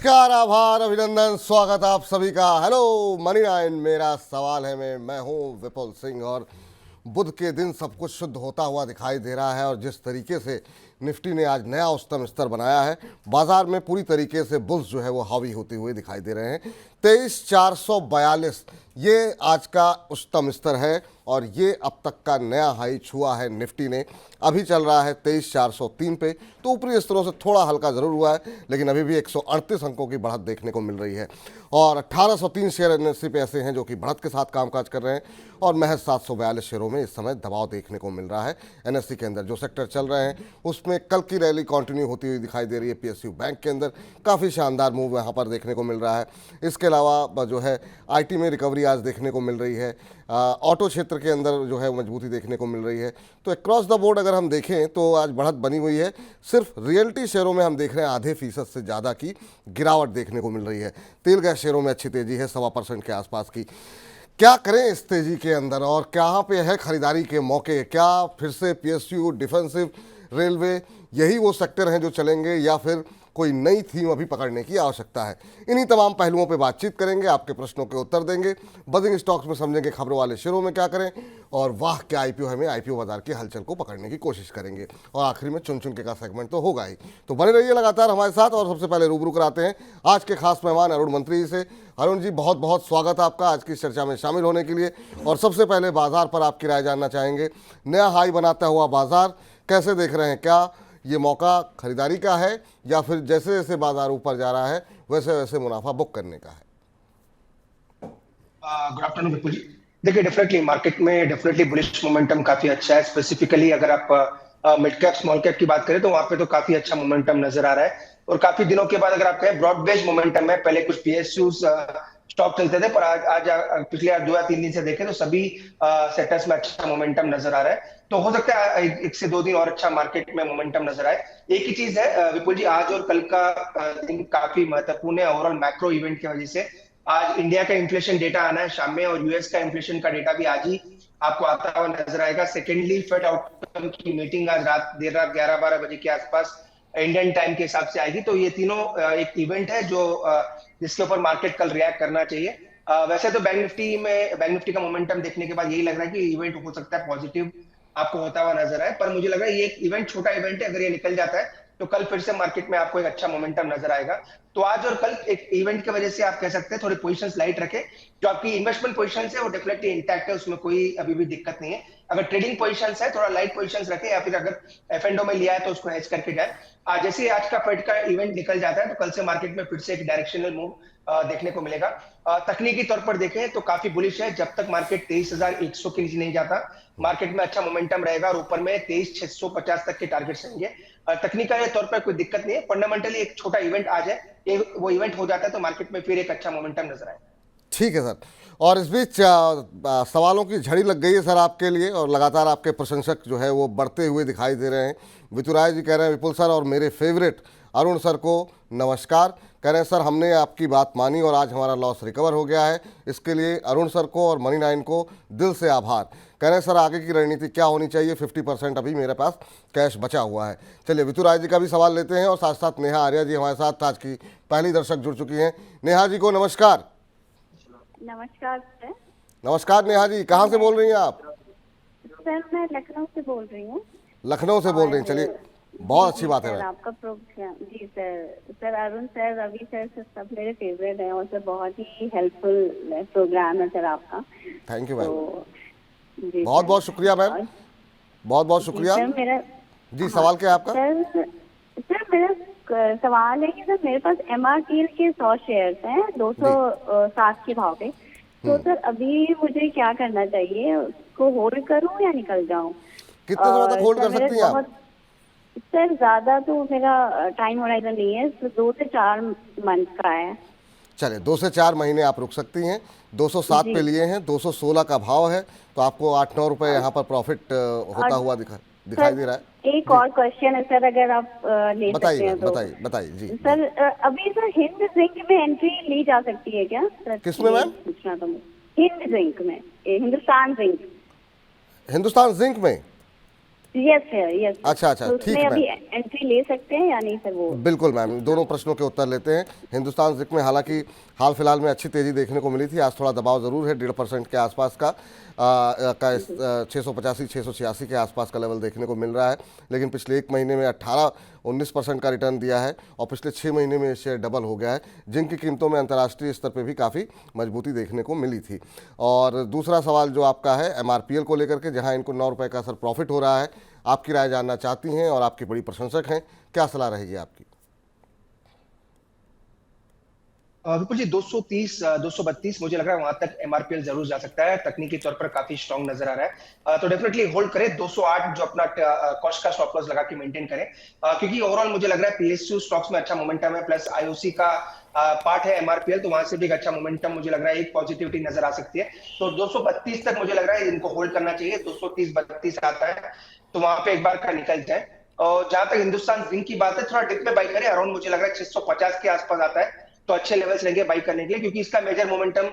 नमस्कार, आभार, अभिनंदन, स्वागत आप सभी का। हेलो मनी नाइन, मेरा सवाल है मैं हूं विपुल सिंह और बुध के दिन सब कुछ शुद्ध होता हुआ दिखाई दे रहा है। और जिस तरीके से निफ्टी ने आज नया उच्चतम स्तर बनाया है, बाजार में पूरी तरीके से बुल्स जो है वो हावी होते हुए दिखाई दे रहे हैं। 23,442 ये आज का उच्चतम स्तर है और ये अब तक का नया हाई छुआ है निफ्टी ने। अभी चल रहा है 23,403 पे, तो ऊपरी स्तरों से थोड़ा हल्का ज़रूर हुआ है, लेकिन अभी भी 138 अंकों की बढ़त देखने को मिल रही है। और 1803 शेयर एनएससी पे ऐसे हैं जो कि बढ़त के साथ कामकाज कर रहे हैं और महज 742 शेयरों में इस समय दबाव देखने को मिल रहा है। एनएससी के अंदर जो सेक्टर चल रहे हैं उसमें कल की रैली कंटिन्यू होती हुई दिखाई दे रही है। पीएसयू बैंक के अंदर काफ़ी शानदार मूव यहाँ पर देखने को मिल रहा है। इसके अलावा जो है आईटी में रिकवरी आज देखने को मिल रही है। ऑटो क्षेत्र के अंदर जो है मजबूती देखने को मिल रही है। तो अक्रॉस द बोर्ड अगर हम देखें तो आज बढ़त बनी हुई है। सिर्फ रियल्टी शेयरों में हम देख रहे हैं आधे फीसद से ज़्यादा की गिरावट देखने को मिल रही है। तेल गैस शेयरों में अच्छी तेजी है, 1.25% के आसपास की। क्या करें इस तेजी के अंदर और कहाँ पे है खरीदारी के मौके? क्या फिर से पीएसयू, डिफेंसिव, रेलवे यही वो सेक्टर हैं जो चलेंगे या फिर कोई नई थीम अभी पकड़ने की आवश्यकता है? इन्हीं तमाम पहलुओं पे बातचीत करेंगे, आपके प्रश्नों के उत्तर देंगे, बजिंग स्टॉक्स में समझेंगे खबरों वाले शेयरों में क्या करें और वाह क्या आईपीओ है में आईपीओ बाजार की हलचल को पकड़ने की कोशिश करेंगे। और आखिरी में चुन चुन के का सेगमेंट तो होगा ही। तो बने रहिए लगातार हमारे साथ। और सबसे पहले रूबरू कराते हैं आज के खास मेहमान अरुण मंत्री से। अरुण जी, बहुत बहुत स्वागत है आपका आज की चर्चा में शामिल होने के लिए। और सबसे पहले बाजार पर आपकी राय जानना चाहेंगे। नया हाई बनाता हुआ बाजार कैसे देख रहे हैं? क्या ये मौका खरीदारी का है या फिर जैसे जैसे बाजार ऊपर जा रहा है वैसे वैसे मुनाफा बुक करने का है? गुड आफ्टरनून विपुल जी। देखिए, डेफिनेटली मार्केट में डेफिनेटली बुलिश मोमेंटम काफी अच्छा है। स्पेसिफिकली अगर आप मिड कैप स्मॉल कैप की बात करें तो वहां पे तो काफी अच्छा मोमेंटम नजर आ रहा है। और काफी दिनों के बाद अगर आप कहें ब्रॉड बेस्ड मोमेंटम है। पहले कुछ पीएसयू स्टॉक चलते थे, पर आज पिछले 2 या 3 दिन से देखें तो सभी सेक्टर्स में अच्छा मोमेंटम नजर आ रहा है। तो हो सकता है 1 से 2 दिन और अच्छा मार्केट में मोमेंटम नजर आए। एक ही चीज है विपुल जी, आज और कल का दिन काफी महत्वपूर्ण है ओवरऑल मैक्रो इवेंट की वजह से। आज इंडिया का इन्फ्लेशन डेटा आना है शाम में और यूएस का इन्फ्लेशन का डेटा भी आज ही आपको आता हुआ नजर आएगा। सेकेंडली, फेड आउटकम की मीटिंग आज देर रात 11-12 बजे के आसपास इंडियन टाइम के हिसाब से आएगी। तो ये तीनों एक इवेंट है जो जिसके ऊपर मार्केट कल रिएक्ट करना चाहिए। वैसे तो बैंक निफ्टी का मोमेंटम देखने के बाद यही लग रहा है कि इवेंट हो सकता है पॉजिटिव आपको होता हुआ नजर आए। पर मुझे लग रहा है ये एक इवेंट, छोटा इवेंट है, अगर ये निकल जाता है तो कल फिर से मार्केट में आपको एक अच्छा मोमेंटम नजर आएगा। तो आज और कल एक इवेंट की वजह से आप कह सकते हैं थोड़ी पोजीशंस लाइट रखें। जो आपकी इन्वेस्टमेंट पोजीशंस है वो डेफिनेटली इंटैक्ट है, उसमें कोई अभी भी दिक्कत नहीं है। अगर ट्रेडिंग पोजीशंस है थोड़ा लाइट पोजीशंस रखें, या फिर अगर एफ एंड ओ में लिया है तो उसको हेज करके जाए। जैसे आज का फेड का इवेंट निकल जाता है तो कल से मार्केट में फिर से एक डायरेक्शनल मूव देखने को मिलेगा। तकनीकी तौर पर देखें तो काफी बुलिश है। जब तक मार्केट 23,100 के नीचे नहीं जाता, मार्केट में अच्छा मोमेंटम रहेगा और ऊपर में 23,650 तक के टारगेट्स रहेंगे। तकनीकल तौर पर कोई दिक्कत नहीं है। फंडामेंटली एक छोटा इवेंट आज है, वो इवेंट हो जाता है तो मार्केट में फिर एक अच्छा मोमेंटम नजर आए। ठीक है सर। और इस बीच सवालों की झड़ी लग गई है सर आपके लिए और लगातार आपके प्रशंसक जो है वो बढ़ते हुए दिखाई दे रहे हैं। वितुराय जी कह रहे हैं विपुल सर और मेरे फेवरेट अरुण सर को नमस्कार। कह रहे हैं सर हमने आपकी बात मानी और आज हमारा लॉस रिकवर हो गया है। इसके लिए अरुण सर को और मनी नाइन को दिल से आभार। कह रहे हैं सर आगे की रणनीति क्या होनी चाहिए? 50% अभी मेरे पास कैश बचा हुआ है। चलिए वितुराय जी का भी सवाल लेते हैं और साथ साथ नेहा आर्या जी हमारे साथ आज की पहली दर्शक जुड़ चुकी हैं। नेहा जी को नमस्कार। नमस्कार सर। नमस्कार नेहा जी, कहाँ से बोल रही हैं आप? सर मैं लखनऊ से बोल रही हूँ। लखनऊ से बोल रही हैं, चलिए बहुत अच्छी बात है। सर आपका प्रोग्राम, जी sir Arun sir, Ravi sir सब मेरे फेवरेट हैं और सर बहुत ही हेल्पफुल प्रोग्राम है सर आपका। Thank you ma'am. तो बहुत बहुत शुक्रिया मैम, बहुत बहुत शुक्रिया। सर मेरा जी सवाल क्या है आपका? सर मेरा सवाल है कि सर मेरे पास एमआरटीएल के 100 शेयर्स हैं 260 के भाव पे। तो सर अभी मुझे क्या करना चाहिए? उसको होल्ड करूं या निकल जाऊं? कितने समय तक होल्ड कर सकती हैं आप? सर ज्यादा तो मेरा टाइम होराइजन नहीं है, 2 से 4 मंथ का है। चलिए 2 से 4 महीने आप रुक सकती हैं। 207 पे लिए हैं, 216 का भाव है, तो आपको 8-9 रुपए यहाँ पर प्रॉफिट होता हुआ दिखाई दे रहा है। एक और क्वेश्चन है सर, अगर आप ले सकते हैं तो बताइए जी सर। अभी सर हिंद जिंक में एंट्री ली जा सकती है क्या सर? किसमें मैम? पूछना था मुझे। हिंद जिंक में, हिंदुस्तान जिंक। हिंदुस्तान जिंक में यस है, यस। अच्छा अच्छा, तो ठीक उसमें मैम। अभी एंट्री ले सकते हैं या नहीं सर वो? बिल्कुल मैम, दोनों प्रश्नों के उत्तर लेते हैं। हिंदुस्तान जिंक में हालांकि हाल फिलहाल में अच्छी तेजी देखने को मिली थी, आज थोड़ा दबाव ज़रूर है, 1.5% के आसपास का 685 686 के आसपास का लेवल देखने को मिल रहा है। लेकिन पिछले एक महीने में 18-19% का रिटर्न दिया है और पिछले 6 महीने में शेयर डबल हो गया है। जिंक की कीमतों में अंतर्राष्ट्रीय स्तर पर भी काफ़ी मजबूती देखने को मिली थी। और दूसरा सवाल जो आपका है MRPL को लेकर के, जहाँ इनको 9 रुपये का सर प्रॉफिट हो रहा है, आपकी राय जानना चाहती हैं और आपकी बड़ी प्रशंसक हैं, क्या सलाह रहेगी आपकी? बिल्कुल जी, 230 232 मुझे लग रहा है वहां तक एमआरपीएल जरूर जा सकता है। तकनीकी तौर पर काफी स्ट्रांग नजर आ रहा है, तो डेफिनेटली होल्ड करें। 208 जो अपना कॉस्ट का स्टॉप लॉस लगा के मेंटेन करें, क्योंकि ओवरऑल मुझे लग रहा है पीएसयू स्टॉक्स में अच्छा मोमेंटम है, प्लस आईओसी का पार्ट है एमआरपीएल, तो वहां से भी एक अच्छा मोमेंटम मुझे लग रहा है, एक पॉजिटिविटी नजर आ सकती है। तो 232 तक मुझे लग रहा है इनको होल्ड करना चाहिए। 230-32 आता है तो वहां पे एक बार का निकल जाए। और जहां तक हिंदुस्तान जिंक की बात है, थोड़ा डिप में बाई करें, अराउंड मुझे लग रहा है 650 के आसपास आता है, तो अच्छे लेवल्स रहेंगे बाई करने के लिए, क्योंकि इसका मेजर मोमेंटम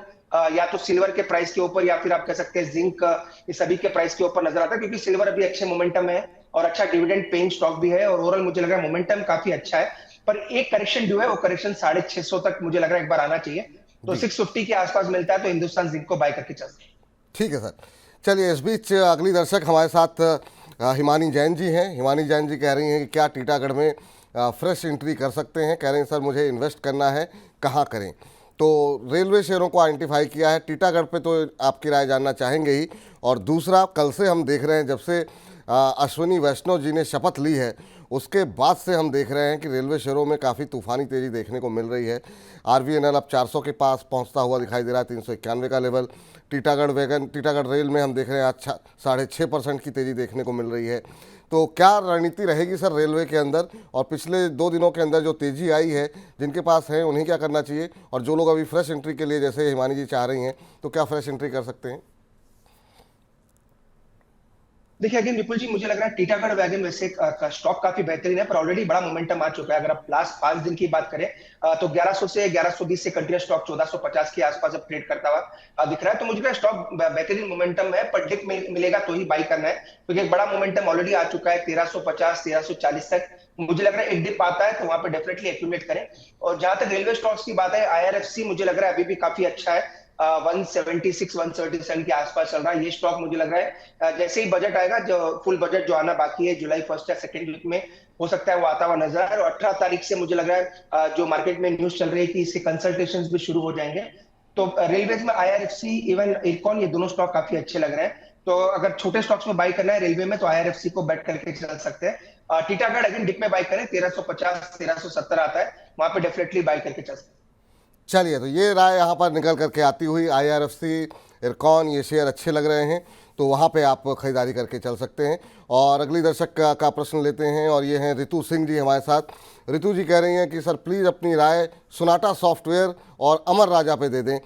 या तो सिल्वर के प्राइस के ऊपर या फिर आप कह सकते हैं जिंक, ये सभी के प्राइस के ऊपर नजर आता है, क्योंकि सिल्वर अभी अच्छे मोमेंटम में है और अच्छा डिविडेंड पेइंग स्टॉक भी है, और ओवरऑल मुझे लग रहा है मोमेंटम काफी अच्छा है। पर एक करेक्शन जो है वो करेक्शन 650 तक मुझे लग रहा है एक बार आना चाहिए, तो जी 650 के आसपास मिलता है तो हिंदुस्तान जिंक को बाय करके चल सकते हैं। ठीक है सर। चलिए, इस बीच अगली दर्शक हमारे साथ हिमानी जैन जी हैं। हिमानी जैन जी कह रही हैं कि क्या टीटागढ़ में फ्रेश एंट्री कर सकते हैं। कह रहे हैं सर मुझे इन्वेस्ट करना है, कहाँ करें। तो रेलवे शेयरों को आइडेंटिफाई किया है, टीटागढ़ पे तो आपकी राय जानना चाहेंगे ही। और दूसरा, कल से हम देख रहे हैं जब से अश्विनी वैष्णव जी ने शपथ ली है, उसके बाद से हम देख रहे हैं कि रेलवे शेयरों में काफ़ी तूफानी तेज़ी देखने को मिल रही है। RVNL अब 400 के पास पहुंचता हुआ दिखाई दे रहा है, 391 का लेवल। टीटागढ़ रेल में हम देख रहे हैं अच्छा 6.5% की तेज़ी देखने को मिल रही है। तो क्या रणनीति रहेगी सर रेलवे के अंदर, और पिछले 2 दिनों के अंदर जो तेज़ी आई है, जिनके पास है उन्हें क्या करना चाहिए, और जो लोग अभी फ्रेश एंट्री के लिए जैसे हिमानी जी चाह रही हैं, तो क्या फ्रेश एंट्री कर सकते हैं? देखिए अगेन विपुल जी, मुझे लग रहा है टीटागढ़ वैगन वैसे का स्टॉक काफी बेहतरीन है, पर ऑलरेडी बड़ा मोमेंटम आ चुका है। अगर आप लास्ट 5 दिन की बात करें तो 1100 से 1120 से कंटिन्यूस स्टॉक 1450 के आसपास अब ट्रेड करता हुआ दिख रहा है। तो मुझे लग रहा है स्टॉक बेहतरीन मोमेंटम है, पर डिप मिलेगा तो ही बाई करना है, क्योंकि एक बड़ा मोमेंटम ऑलरेडी आ चुका है 1350 1340 तक। मुझे लग रहा है एक डिप आता है तो वहां पर डेफिनेटली एक्यूमुलेट करें। और जहां तक रेलवे स्टॉक्स की बात है, IRFC मुझे लग रहा है अभी भी काफी अच्छा है, 176 177 के आसपास चल रहा है ये स्टॉक। मुझे लग रहा है जैसे ही बजट आएगा, जो फुल बजट जो आना बाकी है जुलाई फर्स्ट या सेकंड वीक में, हो सकता है वो आता हुआ नजर आए। और 18 तारीख से मुझे लग रहा है जो मार्केट में न्यूज चल रही है कि इसके कंसल्टेशंस भी शुरू हो जाएंगे। तो रेलवेज में IRFC इवन इरकॉन, ये दोनों स्टॉक काफी अच्छे लग रहे हैं। तो अगर छोटे स्टॉक्स में बाई करना है रेलवे में, तो IRFC को बेट करके चल सकते हैं। टीटागढ़ अगेन डिप में बाई करें, 1350 1370 आता है, वहां पे डेफिनेटली बाई करके चल सकते हैं। चलिए, तो ये राय यहाँ पर निकल करके आती हुई, IRFC, इरकॉन, ये शेयर अच्छे लग रहे हैं, तो वहाँ पे आप खरीदारी करके चल सकते हैं। और अगली दर्शक का प्रश्न लेते हैं, और ये हैं रितु सिंह जी हमारे साथ। रितु जी कह रही हैं कि सर प्लीज़ अपनी राय सोनाटा सॉफ्टवेयर और अमर राजा पे दे दें।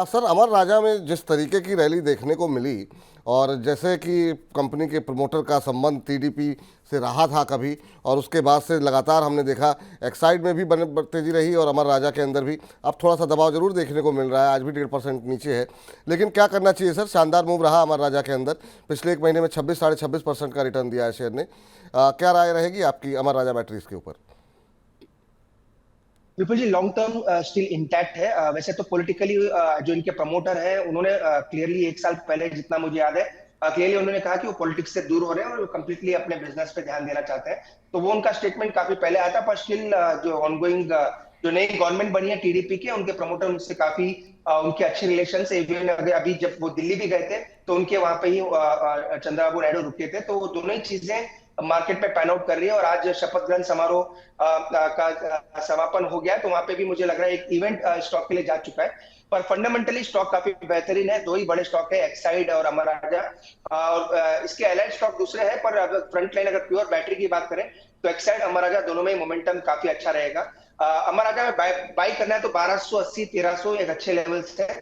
सर, अमर राजा में जिस तरीके की रैली देखने को मिली, और जैसे कि कंपनी के प्रमोटर का संबंध TDP से रहा था कभी, और उसके बाद से लगातार हमने देखा एक्साइड में भी तेजी रही और अमर राजा के अंदर भी। अब थोड़ा सा दबाव जरूर देखने को मिल रहा है, आज भी 1.5% नीचे है, लेकिन क्या करना चाहिए सर? शानदार मूव रहा अमर राजा के अंदर, पिछले एक महीने में 26-26.5% का रिटर्न दिया है शेयर ने। क्या राय रहेगी आपकी अमर राजा बैटरीज के ऊपर? विपुल जी, लॉन्ग टर्म स्टिल इंटैक्ट है। वैसे तो पॉलिटिकली जो इनके प्रमोटर हैं उन्होंने क्लियरली 1 साल पहले, जितना मुझे याद है, क्लियरली उन्होंने कहा कि वो पॉलिटिक्स से दूर हो रहे हैं और कंप्लीटली अपने बिजनेस पे ध्यान देना चाहते हैं। तो वो उनका स्टेटमेंट काफी पहले आया था, पर स्टिल जो ऑनगोइंग जो नई गवर्नमेंट बनी है TDP के, उनके प्रमोटर उनसे काफी उनके अच्छे रिलेशन है। इवन अभी जब वो दिल्ली भी गए थे तो उनके वहां पे ही चंद्रबाबू नायडू रुके थे, तो वो दोनों ही चीजें मार्केट में पैन आउट कर रही है। और आज शपथ ग्रहण समारोह का समापन हो गया, तो वहां पे भी मुझे लग रहा है एक इवेंट स्टॉक के लिए जा चुका है। पर फंडामेंटली स्टॉक काफी बेहतरीन है। 2 ही बड़े स्टॉक है, एक्साइड और अमर राजा, और इसके अलाइड स्टॉक दूसरे हैं, पर अगर फ्रंट लाइन अगर प्योर बैटरी की बात करें तो एक्साइड अमर राजा दोनों में मोमेंटम काफी अच्छा रहेगा। अमर राजा में बाई करना है तो 1280 1300 एक अच्छे लेवल है।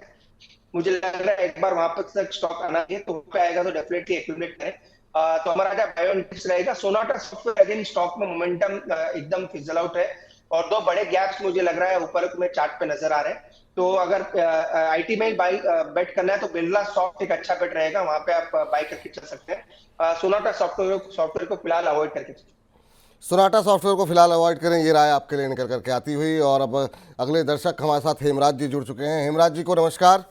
मुझे लग रहा है एक बार वहां पर तक स्टॉक आना है, तो पे आएगा तो डेफिनेटली एक्यूमुलेट करें। तो हमारा बायो रहेगा। सोनाटा सॉफ्टवेयर अगेन स्टॉक में मोमेंटम एकदम फिजल आउट है, और दो बड़े गैप्स मुझे लग रहा है ऊपर में चार्ट पे नजर आ रहे हैं। तो अगर आईटी में बाई बेट करना है तो बिरला सॉफ्ट एक अच्छा बेट रहेगा, वहां पे आप बाई करके चल सकते हैं। सोनाटा सॉफ्टवेयर को फिलहाल अवॉइड करके चलिए। सोनाटा सॉफ्टवेयर को फिलहाल अवॉइड करें, ये राय आपके लिए निकल करके आती हुई। और अब अगले दर्शक हमारे साथ हेमराज जी जुड़ चुके हैं। हेमराज जी को नमस्कार।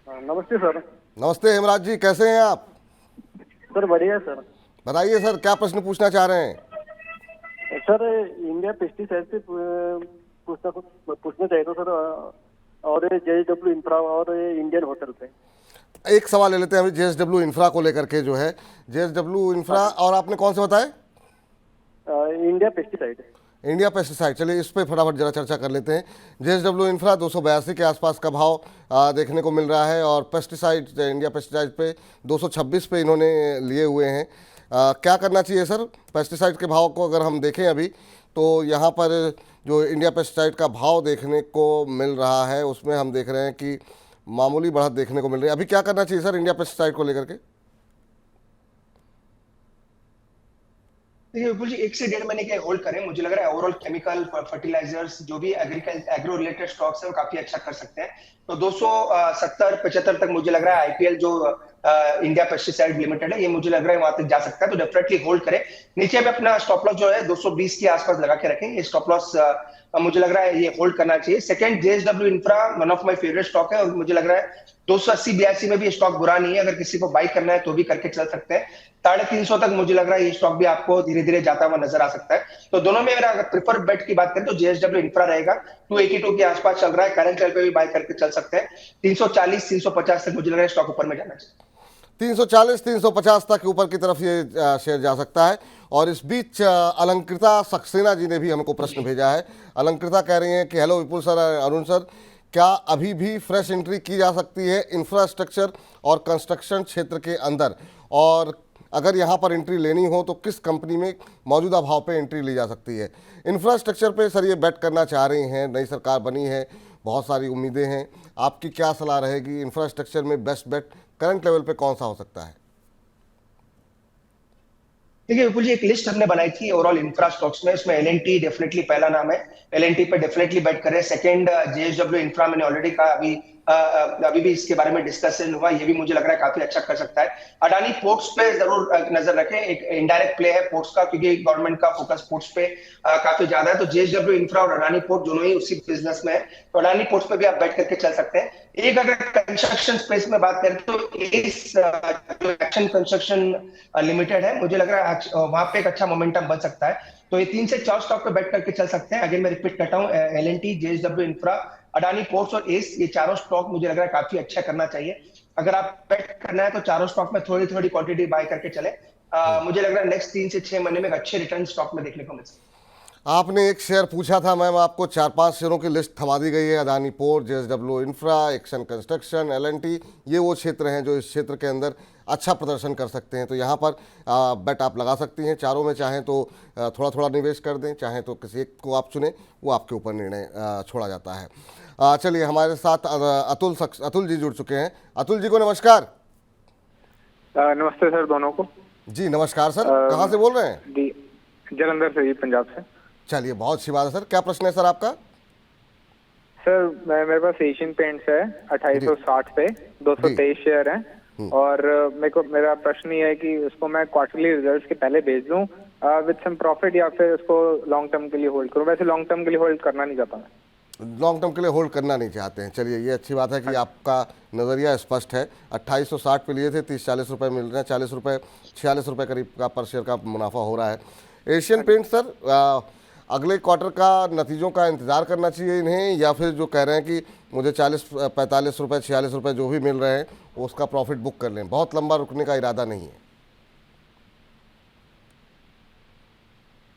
नमस्ते सर। नमस्ते हेमराज जी, कैसे हैं आप? सर बढ़िया सर। बताइए सर, क्या प्रश्न पूछना चाह रहे हैं? सर इंडिया पेस्टिसाइड से पूछना चाहिए था सर, और JSW इंफ्रा और इंडियन होटल पे। एक सवाल ले लेते हैं अभी JSW इंफ्रा को लेकर के, जो है JSW इंफ्रा, और आपने कौन से बताए? India pesticide. इंडिया पेस्टिसाइड, चलिए इस पे फटाफट जरा चर्चा कर लेते हैं। JSW इंफ्रा 282 के आसपास का भाव देखने को मिल रहा है, और पेस्टिसाइड, इंडिया पेस्टिसाइड पे 226 पे इन्होंने लिए हुए हैं। क्या करना चाहिए सर? पेस्टिसाइड के भाव को अगर हम देखें अभी, तो यहाँ पर जो इंडिया पेस्टिसाइड का भाव देखने को मिल रहा है उसमें हम देख रहे हैं कि मामूली बढ़त देखने को मिल रही है। अभी क्या करना चाहिए सर इंडिया पेस्टिसाइड को लेकर के? देखिए विपुल जी, 1 से 1.5 महीने के होल्ड करें। मुझे लग रहा है ओवरऑल केमिकल फर्टिलाइजर्स जो भी एग्रो रिलेटेड स्टॉक्स है वो काफी अच्छा कर सकते हैं। तो 270-75 तक मुझे लग रहा है आईपीएल जो इंडिया पेस्टिसाइड लिमिटेड है, ये मुझे लग रहा है वहां तक जा सकता है, तो डेफिनेटली होल्ड करें। नीचे भी अपना स्टॉप लॉस जो है 220 के आसपास लगा के रखें। ये स्टॉप लॉस मुझे लग रहा है ये होल्ड करना चाहिए। Second, JSW infra one of my favourite stock है, और मुझे लग रहा है 280-82 में भी स्टॉक बुरा नहीं है। अगर किसी को बाई करना है तो भी करके चल सकते हैं। 350 तक मुझे लग रहा है ये स्टॉक भी आपको धीरे धीरे जाता हुआ नजर आ सकता है। तो दोनों में मेरा अगर प्रिफर बेट की बात करें तो JSW इंफ्रा रहेगा। 282 के आसपास चल रहा है, करंट लेवल पे भी बाय करके चल सकते हैं। 340-350 तक मुझे लग रहा है स्टॉक ऊपर में जाना चाहिए। 340-350 तक ऊपर की तरफ ये शेयर जा सकता है। और इस बीच अलंकृता सक्सेना जी ने भी हमको प्रश्न भेजा है। अलंकृता कह रही हैं कि हेलो विपुल सर, अरुण सर, क्या अभी भी फ्रेश एंट्री की जा सकती है इंफ्रास्ट्रक्चर और कंस्ट्रक्शन क्षेत्र के अंदर? और अगर यहाँ पर एंट्री लेनी हो तो किस कंपनी में मौजूदा भाव पे एंट्री ली जा सकती है? इंफ्रास्ट्रक्चर पे सर ये बेट करना चाह रही हैं, नई सरकार बनी है, बहुत सारी उम्मीदें हैं, आपकी क्या सलाह रहेगी? इंफ्रास्ट्रक्चर में बेस्ट बेट करंट लेवल पे कौन सा हो सकता है? देखिए विपुल जी, एक लिस्ट हमने बनाई थी ओवरऑल इंफ्रा स्टॉक्स में, उसमें L&T डेफिनेटली पहला नाम है। L&T पे डेफिनेटली बेट करें। सेकंड, JSW इंफ्रा मैंने ऑलरेडी कहा, अभी भी इसके बारे में डिस्कशन हुआ, ये भी मुझे लग रहा है काफी अच्छा कर सकता है। अडानी पोर्ट्स पे जरूर नजर रखें, एक इनडायरेक्ट प्ले है पोर्ट्स का, क्योंकि गवर्नमेंट का फोकस पोर्ट्स पे काफी ज्यादा है। तो JSW इंफ्रा और अडानी पोर्ट दोनों ही उसी बिजनेस में है, तो अडानी पोर्ट्स पे भी आप बेट करके चल सकते हैं। एक अगर कंस्ट्रक्शन स्पेस में बात करें तो इस जो एक्शन कंस्ट्रक्शन लिमिटेड है, मुझे लग रहा है वहां पे एक अच्छा मोमेंटम बन सकता है। तो ये 3 से 4 स्टॉक पे बेट करके चल सकते हैं। अगेन मैं रिपीट करता हूँ, L&T, JSW infra, Adani ports और एस, ये चारों स्टॉक मुझे लग रहा है काफी अच्छा करना चाहिए। अगर आप बेट करना है तो चारों स्टॉक में थोड़ी थोड़ी क्वांटिटी बाय करके चले। मुझे लग रहा है नेक्स्ट 3 से 6 महीने में एक अच्छे रिटर्न स्टॉक में देखने को मिल सकते हैं। आपने एक शेयर पूछा था मैम, आपको 4-5 शेयरों की लिस्ट थमा दी गई है। Adani port, JSW infra, action construction, L&T, ये वो क्षेत्र हैं जो इस क्षेत्र के अंदर अच्छा प्रदर्शन कर सकते हैं। तो यहाँ पर बेट आप लगा सकती हैं। चारों में चाहें तो थोड़ा थोड़ा निवेश कर दें, चाहें तो किसी एक को आप चुनें, वो आपके ऊपर निर्णय छोड़ा जाता है। चलिए, हमारे साथ अतुल जी जुड़ चुके हैं। अतुल जी को नमस्कार। नमस्ते सर दोनों को। जी नमस्कार सर, कहाँ से बोल रहे हैं? जी जलंधर से, जी पंजाब से। चलिए, बहुत अच्छी बात है सर। क्या प्रश्न है सर आपका? सर मेरे पास एशियन पेंट्स है 2860 पे, 223 शेयर हैं, और मेरा प्रश्न ये है कि उसको मैं क्वार्टरली रिजल्ट्स के पहले बेच लूं विद सम प्रॉफिट, या फिर उसको लॉन्ग टर्म के लिए होल्ड करूं? वैसे लॉन्ग टर्म के लिए होल्ड करना नहीं चाहता मैं। लॉन्ग टर्म के लिए होल्ड करना नहीं चाहते हैं। चलिए, ये अच्छी बात है कि आपका नज़रिया स्पष्ट है। 2860 पे लिए थे, 30-40 रुपये मिल रहे हैं, 40 रुपये 46 रुपये करीब का पर शेयर का मुनाफा हो रहा है। एशियन पेंट सर, अगले क्वार्टर का नतीजों का इंतज़ार करना चाहिए इन्हें, या फिर जो कह रहे हैं कि मुझे 40-45 रुपये 46 रुपये जो भी मिल रहे हैं उसका प्रॉफिट बुक कर लें, बहुत लंबा रुकने का इरादा नहीं है?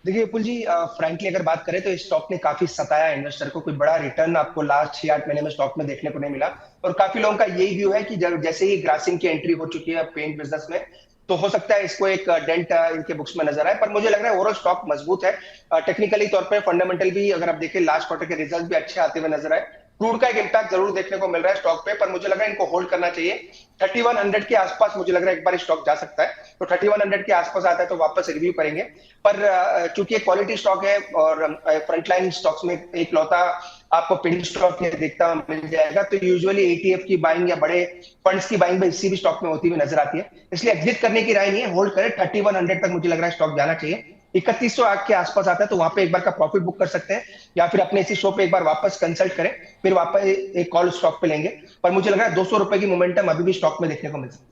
देखिए विपुल जी, फ्रैंकली अगर बात करें तो इस स्टॉक ने काफी सताया इन्वेस्टर को। कोई बड़ा रिटर्न आपको लास्ट 6-8 महीने में स्टॉक में देखने को नहीं मिला, और काफी लोगों का यही व्यू है कि जैसे ही ग्रासिम की एंट्री हो चुकी है पेंट बिजनेस में, तो हो सकता है इसको एक डेंट इनके बुक्स में नजर आए। पर मुझे लग रहा है ओवरऑल स्टॉक मजबूत है। टेक्निकली तौर पर फंडामेंटल भी अगर आप देखें, लास्ट क्वार्टर के रिजल्ट भी अच्छे आते हुए नजर आए। क्रूड का एक इम्पैक्ट जरूर देखने को मिल रहा है स्टॉक पे, पर मुझे लग रहा है इनको होल्ड करना चाहिए। 3100 के आसपास मुझे लग रहा है एक बार स्टॉक जा सकता है। तो 3100 के आसपास आता है तो वापस रिव्यू करेंगे। पर चूंकि क्वालिटी स्टॉक है और फ्रंटलाइन स्टॉक्स में एक लौता आपको पिन स्टॉक देखता हुआ मिल जाएगा, तो यूजुअली ETF की बाइंग या बड़े फंड्स की बाइंग भी इसी भी स्टॉक में होती हुई नजर आती है। इसलिए एग्जिट करने की राय नहीं है, होल्ड करें। 3100 तक मुझे लग रहा है स्टॉक जाना चाहिए। 3100 के आसपास आता है तो वहां पे एक बार का प्रॉफिट बुक कर सकते हैं, या फिर अपने इसी शो पे एक बार वापस कंसल्ट करें, फिर वापस एक कॉल स्टॉक पे लेंगे। पर मुझे लग रहा है 200 रुपए की मोमेंटम अभी भी स्टॉक में देखने को मिल सकती है।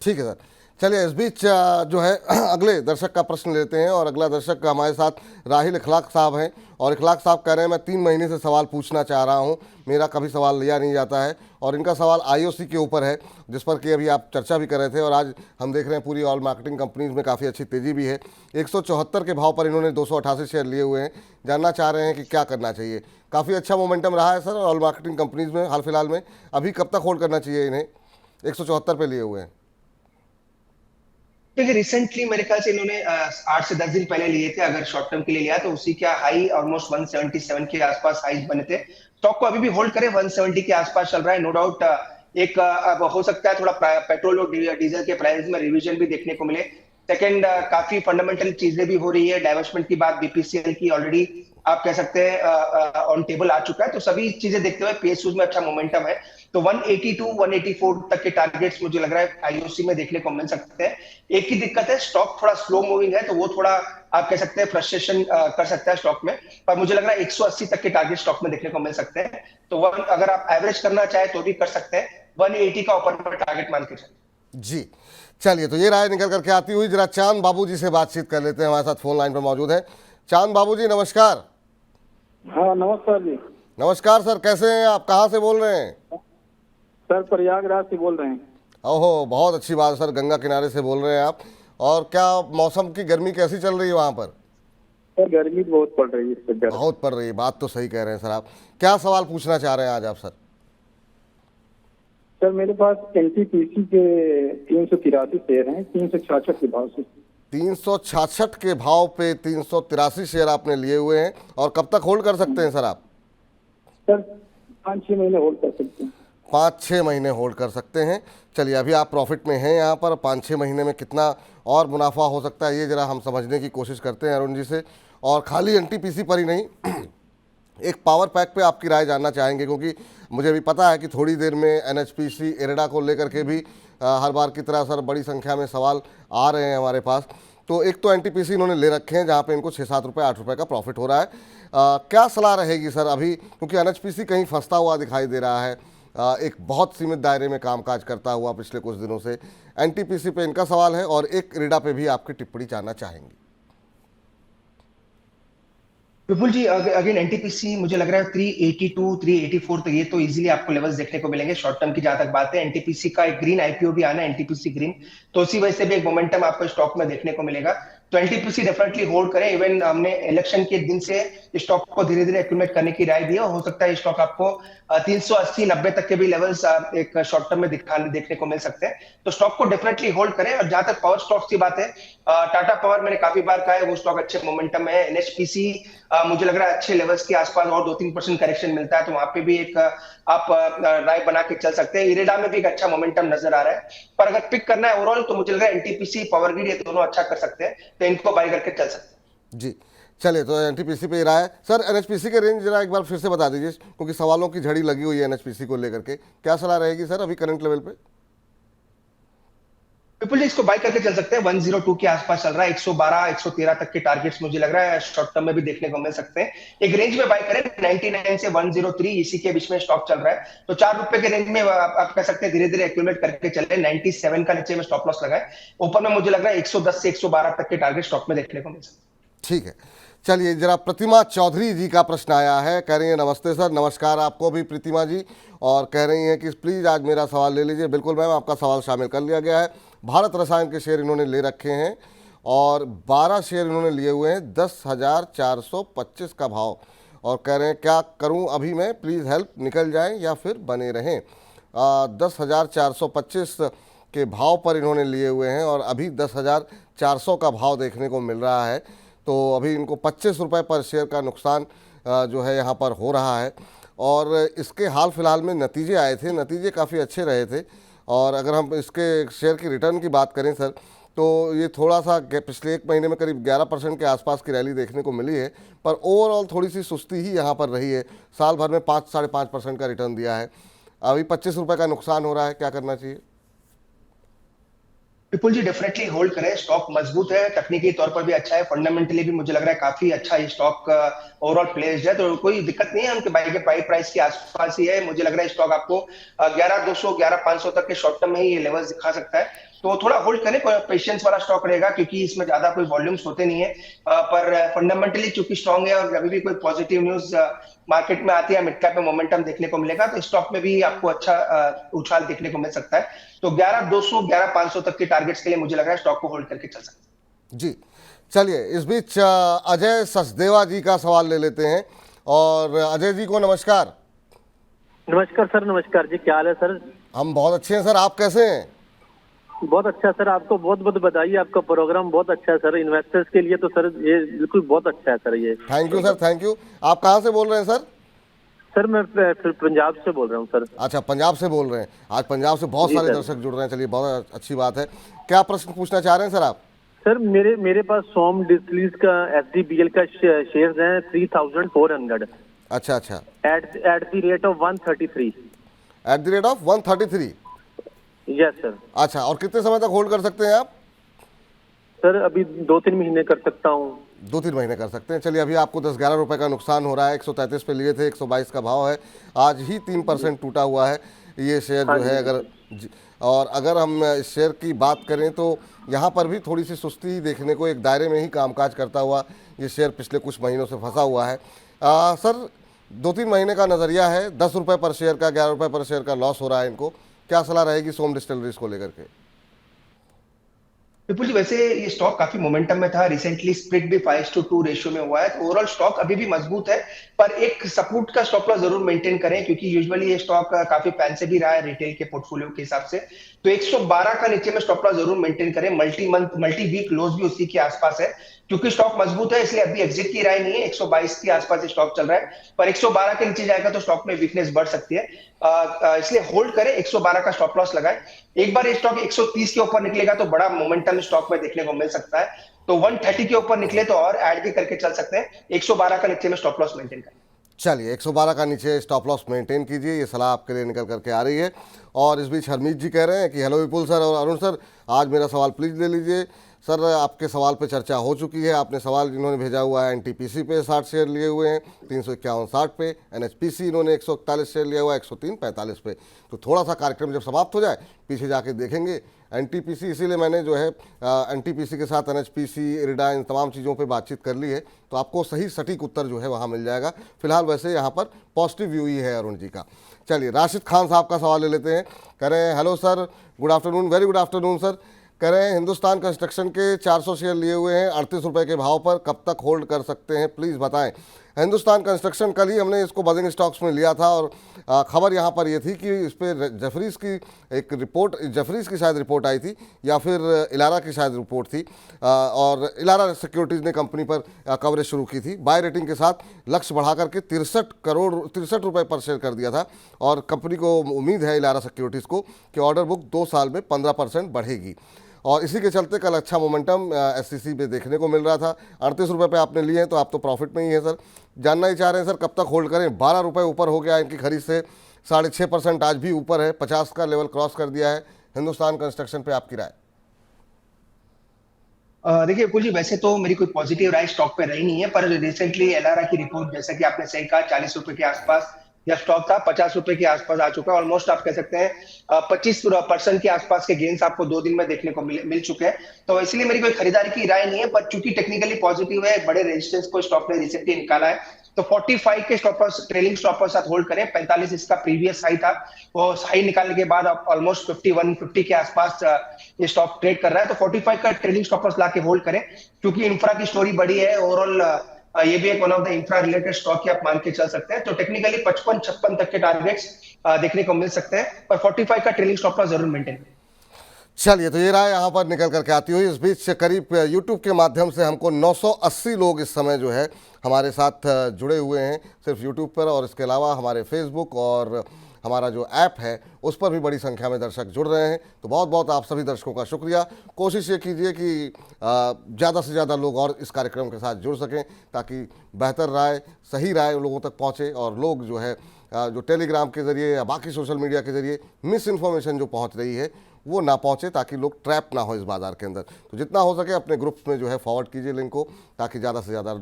ठीक है सर। चलिए इस बीच जो है अगले दर्शक का प्रश्न लेते हैं, और अगला दर्शक हमारे साथ राहिल इखलाक साहब हैं, और इखलाक साहब कह रहे हैं मैं 3 महीने से सवाल पूछना चाह रहा हूं, मेरा कभी सवाल लिया नहीं जाता है, और इनका सवाल IOC के ऊपर है, जिस पर कि अभी आप चर्चा भी कर रहे थे, और आज हम देख रहे हैं पूरी ऑल मार्केटिंग कंपनीज में काफ़ी अच्छी तेज़ी भी है। 174 के भाव पर इन्होंने 288 शेयर लिए हुए हैं। जानना चाह रहे हैं कि क्या करना चाहिए। काफ़ी अच्छा मोमेंटम रहा है सर ऑल मार्केटिंग कंपनीज में हाल फिलहाल में, अभी कब तक होल्ड करना चाहिए इन्हें? 174 पे लिए हुए हैं। क्योंकि रिसेंटली मेरे ख्याल से इन्होंने 8 से 10 दिन पहले लिए थे, अगर शॉर्ट टर्म के लिए लिया तो उसी का हाई ऑलमोस्ट 177 के आसपास हाई बने थे। स्टॉक को अभी भी होल्ड करें, 170 के आसपास चल रहा है। नो डाउट एक अब हो सकता है थोड़ा पेट्रोल और डीजल के प्राइस में रिवीजन भी देखने को मिले। सेकंड, काफी फंडामेंटल चीजें भी हो रही है, डाइवर्समेंट की बात BPCL की ऑलरेडी आप कह सकते हैं ऑन टेबल आ चुका है, तो सभी चीजें देखते हुए PSUs में अच्छा मोमेंटम है। तो 182 184 तक के टारगेट्स मुझे लग रहा है IOC में देखने को मिल सकते हैं। एक ही दिक्कत है, स्टॉक थोड़ा स्लो मूविंग है, तो वो थोड़ा आप कह सकते हैं फ्रस्ट्रेशन कर सकता है स्टॉक में। पर मुझे लग रहा है 180 तक के टारगेट स्टॉक में देखने को मिल सकते हैं। तो अगर आप एवरेज करना चाहे तो भी कर सकते हैं, 180 का ऊपर में टारगेट मान के चलिए। जी चलिए, तो ये राय निकल करके आती हुई जरा चांद बाबू जी से बातचीत कर लेते हैं, हमारे साथ फोन लाइन पर मौजूद है। चांद बाबू जी नमस्कार। हाँ नमस्कार जी। नमस्कार सर, कैसे हैं आप, कहाँ से बोल रहे हैं? सर प्रयागराज से बोल रहे हैं। ओहो, बहुत अच्छी बात सर, गंगा किनारे से बोल रहे हैं आप। और क्या मौसम की गर्मी कैसी चल रही है वहाँ पर? सर गर्मी बहुत पड़ रही है इस वक्त। बहुत पड़ रही है, बात तो सही कह रहे हैं सर आप। क्या सवाल पूछना चाह रहे हैं आज आप सर? सर मेरे पास NTPC के 383 शेयर हैं 366 के भाव से। 366 के भाव पे 383 शेयर आपने लिए हुए हैं, और कब तक होल्ड कर सकते हैं सर आप? सर 5-6 महीने होल्ड कर सकते हैं। 5-6 महीने होल्ड कर सकते हैं। चलिए, अभी आप प्रॉफिट में हैं यहाँ पर, 5-6 महीने में कितना और मुनाफा हो सकता है ये ज़रा हम समझने की कोशिश करते हैं अरुण जी से। और खाली NTPC पर ही नहीं, एक पावर पैक पे आपकी राय जानना चाहेंगे, क्योंकि मुझे भी पता है कि थोड़ी देर में NHPC इरेडा को लेकर के भी हर बार की तरह सर बड़ी संख्या में सवाल आ रहे हैं हमारे पास। तो एक तो NTPC इन्होंने ले रखे हैं जहाँ पे इनको 6-7 रुपये 8 रुपये का प्रॉफिट हो रहा है। क्या सलाह रहेगी सर अभी, क्योंकि NHPC कहीं फंसता हुआ दिखाई दे रहा है, एक बहुत सीमित दायरे में कामकाज करता हुआ पिछले कुछ दिनों से। NTPC पे इनका सवाल है, और एक इरेडा पे भी आपकी टिप्पणी जानना चाहेंगे। विपुल जी, अगेन NTPC मुझे लग रहा है 382 384 तो ये तो इजीली आपको लेवल्स देखने को मिलेंगे। शॉर्ट टर्म की जहां तक बात है, NTPC का एक ग्रीन IPO भी आना है, NTPC ग्रीन, तो उसी वजह से भी एक मोमेंटम आपको स्टॉक में देखने को मिलेगा। तो NTPC डेफिनेटली होल्ड करें। इवन हमने इलेक्शन के दिन से स्टॉक को धीरे धीरे एक्यूमुलेट करने की राय दी है, हो सकता है स्टॉक आपको 380-90 तक के भी लेवल्स एक शॉर्ट टर्म में देखने को मिल सकते हैं। तो स्टॉक को डेफिनेटली होल्ड करें। और जहां तक पावर स्टॉक्स की बात है, टाटा पावर मैंने काफी बार कहा है वो स्टॉक अच्छे मोमेंटम में है। NHPC मुझे लग रहा है अच्छे लेवल्स के आसपास और 2-3% करेक्शन मिलता है, तो वहां पे भी एक आप राय बना के चल सकते हैं। इरेडा में भी एक अच्छा मोमेंटम नजर आ रहा है, पर अगर पिक करना है ओवरऑल तो मुझे लग रहा है NTPC पावर ग्रिड ये दोनों अच्छा कर सकते हैं, तो इनको बाय करके चल सकते हैं। जी चलिए, तो NTPC पे राय सर। NHPC के रेंज जरा एक बार फिर से बता दीजिए, क्योंकि सवालों की झड़ी लगी हुई है NHPC को लेकर के। क्या सलाह रहेगी सर अभी करंट लेवल पे? विपुल जी, इसको बाय करके चल सकते हैं, 102 के आसपास चल रहा है, 112 113 तक के टारगेट्स मुझे लग रहा है शॉर्ट टर्म में भी देखने को मिल सकते हैं। एक रेंज में बाय करें, 99 से 103 इसी के बीच में स्टॉक चल रहा है, तो 4 रुपए के रेंज में आप कह सकते हैं धीरे धीरे एक्यूमुलेट करके चले। 97 का नीचे में स्टॉप लॉस लगाए, ऊपर में मुझे लग रहा है 110 से 112 तक के टारगेट स्टॉक में देखने को मिल सकते हैं। ठीक है, चलिए जरा प्रतिमा चौधरी जी का प्रश्न आया है, कह रही हैं नमस्ते सर। नमस्कार आपको भी प्रतिमा जी, और कह रही हैं कि प्लीज़ आज मेरा सवाल ले लीजिए। बिल्कुल मैम, आपका सवाल शामिल कर लिया गया है। भारत रसायन के शेयर इन्होंने ले रखे हैं, और 12 शेयर इन्होंने लिए हुए हैं, 10,425 का भाव, और कह रहे हैं क्या करूं अभी मैं, प्लीज़ हेल्प, निकल जाएं या फिर बने रहें। 10,425 के भाव पर इन्होंने लिए हुए हैं, और अभी 10,400 का भाव देखने को मिल रहा है। तो अभी इनको 25 रुपये पर शेयर का नुकसान जो है यहाँ पर हो रहा है। और इसके हाल फिलहाल में नतीजे आए थे, नतीजे काफ़ी अच्छे रहे थे। और अगर हम इसके शेयर की रिटर्न की बात करें सर, तो ये थोड़ा सा पिछले एक महीने में करीब 11% के आसपास की रैली देखने को मिली है, पर ओवरऑल थोड़ी सी सुस्ती ही यहाँ पर रही है। साल भर में 5-5.5% का रिटर्न दिया है, अभी 25 रुपये का नुकसान हो रहा है, क्या करना चाहिए? विपुल जी डेफिनेटली होल्ड करें, स्टॉक मजबूत है, तकनीकी तौर पर भी अच्छा है, फंडामेंटली भी मुझे लग रहा है काफी अच्छा ये स्टॉक ओवरऑल प्लेस्ड है, तो कोई दिक्कत नहीं है। उनके बाई के प्राइस के आसपास ही है। मुझे लग रहा है स्टॉक आपको 11,200 11,500 तक के शॉर्ट टर्म में ही ये लेवल्स दिखा सकता है, तो थोड़ा होल्ड करें, पेशेंस वाला स्टॉक रहेगा क्योंकि इसमें ज्यादा कोई वॉल्यूम्स होते नहीं है, पर फंडामेंटली चूंकि स्ट्रांग है और अभी भी कोई पॉजिटिव न्यूज मार्केट में आती है, मिड कैप में मोमेंटम देखने को मिलेगा, तो स्टॉक में भी आपको अच्छा उछाल देखने को मिल सकता है। तो 11,200 11,500 तक के टारगेट्स के लिए मुझे लग रहा है स्टॉक को होल्ड करके चल सकते हैं। जी चलिए, इस बीच अजय सचदेवा जी का सवाल ले लेते हैं। और अजय जी को नमस्कार। नमस्कार सर, नमस्कार जी, क्या हाल है सर? हम बहुत अच्छे हैं सर, आप कैसे हैं? बहुत अच्छा सर, आपको बहुत बहुत बधाई, आपका प्रोग्राम बहुत अच्छा है सर, इन्वेस्टर्स के लिए तो सर ये बिल्कुल बहुत अच्छा है सर ये। Thank you sir, thank you. आप कहाँ से बोल रहे हैं सर? सर मैं पंजाब से बोल रहा हूँ सर। अच्छा, पंजाब से बोल रहे हैं। आज पंजाब से बहुत सारे दर्शक जुड़ रहे हैं, चलिए बहुत अच्छी बात है। क्या प्रश्न पूछना चाह रहे हैं सर आप? सर मेरे पास सोम डिस्टिलरीज का SDBL का शेयर्स हैं 3,400। अच्छा अच्छा, at the rate of 133। At the rate of 133? Yes sir. अच्छा, और कितने समय तक होल्ड कर सकते हैं आप? सर अभी 2-3 महीने कर सकता हूँ। 2-3 महीने कर सकते हैं। चलिए, अभी आपको 10-11 रुपये का नुकसान हो रहा है। 133 पे लिए थे, 122 का भाव है, आज ही 3% टूटा हुआ है ये शेयर जो है। और अगर हम इस शेयर की बात करें तो यहाँ पर भी थोड़ी सी सुस्ती देखने को, एक दायरे में ही कामकाज करता हुआ ये शेयर पिछले कुछ महीनों से फंसा हुआ है। सर 2-3 महीने का नज़रिया है, 10 रुपये पर शेयर का, 11 रुपये पर शेयर का लॉस हो रहा है इनको, क्या सलाह रहेगी सोम डिस्टिलरीज को लेकर के? विपुल जी वैसे ये स्टॉक काफी मोमेंटम में था, रिसेंटली स्प्लिट भी 5:2 रेशियो में हुआ है, तो ओवरऑल स्टॉक अभी भी मजबूत है, पर एक सपोर्ट का स्टॉप लॉस जरूर मेंटेन करें क्योंकि यूजुअली ये स्टॉक काफी पैन से भी रहा है रिटेल के पोर्टफोलियो के हिसाब से, तो 112 का नीचे में स्टॉप लॉस जरूर मेंटेन करें। मल्टी वीक लोज भी उसी के आसपास है, क्योंकि स्टॉक मजबूत है इसलिए अभी एग्जिट की राय नहीं है। 122 के आसपास स्टॉक चल रहा है, पर 112 के नीचे जाएगा तो स्टॉक में वीकनेस बढ़ सकती है, इसलिए होल्ड करें, 112 का स्टॉप लॉस लगाए। एक बार ये स्टॉक 130 के ऊपर निकलेगा तो बड़ा मोमेंटम स्टॉक में देखने को मिल सकता है, तो 130 के ऊपर निकले तो और ऐड भी करके चल सकते हैं। 112 का नीचे में स्टॉप लॉस मेंटेन करें। चलिए, 112 का नीचे स्टॉप लॉस मेंटेन कीजिए, ये सलाह आपके लिए निकल करके आ रही है। और इस बीच हरमीत जी कह रहे हैं कि हेलो विपुल सर और अरुण सर, आज मेरा सवाल प्लीज़ ले लीजिए। सर आपके सवाल पे चर्चा हो चुकी है, आपने सवाल इन्होंने भेजा हुआ है NTPC पे 60 शेयर लिए हुए हैं 351.60 पे, NHPC इन्होंने 141 शेयर लिया हुआ है 103.45 पे। तो थोड़ा सा कार्यक्रम जब समाप्त हो जाए पीछे जाके देखेंगे NTPC, इसीलिए मैंने जो है NTPC के साथ NHPC, इरिडा, इन तमाम चीज़ों पे बातचीत कर ली है, तो आपको सही सटीक उत्तर जो है वहाँ मिल जाएगा। फिलहाल वैसे यहाँ पर पॉजिटिव व्यू ही है अरुण जी का। चलिए, राशिद खान साहब का सवाल ले लेते हैं। कह रहे हैं hello sir, good afternoon, very good afternoon sir. कह रहे हैं हिंदुस्तान कंस्ट्रक्शन के 400 शेयर लिए हुए हैं 38 रुपये के भाव पर, कब तक होल्ड कर सकते हैं प्लीज़ बताएं। हिंदुस्तान कंस्ट्रक्शन कल ही हमने इसको बजिंग स्टॉक्स में लिया था, और खबर यहाँ पर ये थी कि इस पर जेफरीज की एक रिपोर्ट, जेफरीज की शायद रिपोर्ट आई थी या फिर इलारा की शायद रिपोर्ट थी, और इलारा सिक्योरिटीज़ ने कंपनी पर कवरेज शुरू की थी। बाय रेटिंग के साथ लक्ष्य बढ़ा करके 63 रुपये पर शेयर कर दिया था, और कंपनी को उम्मीद है इलारा सिक्योरिटीज़ को कि ऑर्डर बुक 2 साल में 15% बढ़ेगी, और इसी के चलते कल अच्छा मोमेंटम SCC पे देखने को मिल रहा था। 38 रुपये पे आपने लिए हैं तो आप तो प्रॉफिट में ही है सर। जानना ही चाह रहे हैं सर कब तक होल्ड करें? 12 रुपये ऊपर हो गया इनकी खरीद से, 6.5% आज भी ऊपर है, 50 का लेवल क्रॉस कर दिया है। हिंदुस्तान कंस्ट्रक्शन पे आपकी राय? देखिए विपुल जी वैसे तो मेरी कोई पॉजिटिव राय स्टॉक पे रही नहीं है, पर रिसेंटली एलारा की रिपोर्ट जैसा कि आपने सही कहा 40 रुपए के आसपास या स्टॉक था 50 रुपए के आसपास आ चुका है, ऑलमोस्ट आप कह सकते हैं 25% के आसपास के गेन्स आपको 2 दिन में देखने को मिल चुके हैं, तो इसलिए मेरी कोई खरीदारी की राय नहीं है, पर चूंकि टेक्निकली पॉजिटिव है, बड़े रेजिस्टेंस को स्टॉक ने रिसेंटली निकाला है, तो 45 के stop loss, trailing stop loss साथ होल्ड करें। 45 इसका प्रीवियस हाई था, वो हाई निकालने के बाद आप ऑलमोस्ट 51-50 के आसपास ये स्टॉक ट्रेड कर रहा है, तो 45 का ट्रेलिंग स्टॉप लॉस लाके होल्ड करें, क्योंकि इंफ्रा की स्टोरी बड़ी है ओवरऑल, ये भी एक one of the infra related stock ही आप मान के चल सकते हैं, तो टेक्निकली 55-56 तक के टारगेट्स देखने को मिल सकते हैं, पर 45 का ट्रेलिंग स्टॉप लॉस जरूर मेंटेन करें। चलिए, तो ये राय यहाँ पर निकल करके आती हुई। इस बीच करीब YouTube के माध्यम से हमको 980 लोग इस समय जो है हमारे साथ जुड़े हुए हैं सिर्फ YouTube पर, और इसके अलावा हमारे Facebook और हमारा जो ऐप है उस पर भी बड़ी संख्या में दर्शक जुड़ रहे हैं। तो बहुत बहुत आप सभी दर्शकों का शुक्रिया। कोशिश ये कीजिए कि ज़्यादा से ज़्यादा लोग और इस कार्यक्रम के साथ जुड़ सकें ताकि बेहतर राय, सही राय लोगों तक पहुँचे और लोग जो है जो टेलीग्राम के ज़रिए या बाकी सोशल मीडिया के ज़रिए मिस इन्फॉर्मेशन जो पहुँच रही है वो ना पहुँचे, ताकि लोग ट्रैप ना हो इस बाज़ार के अंदर। तो जितना हो सके अपने ग्रुप्स में जो है फॉरवर्ड कीजिए लिंक को, ताकि ज़्यादा से ज़्यादा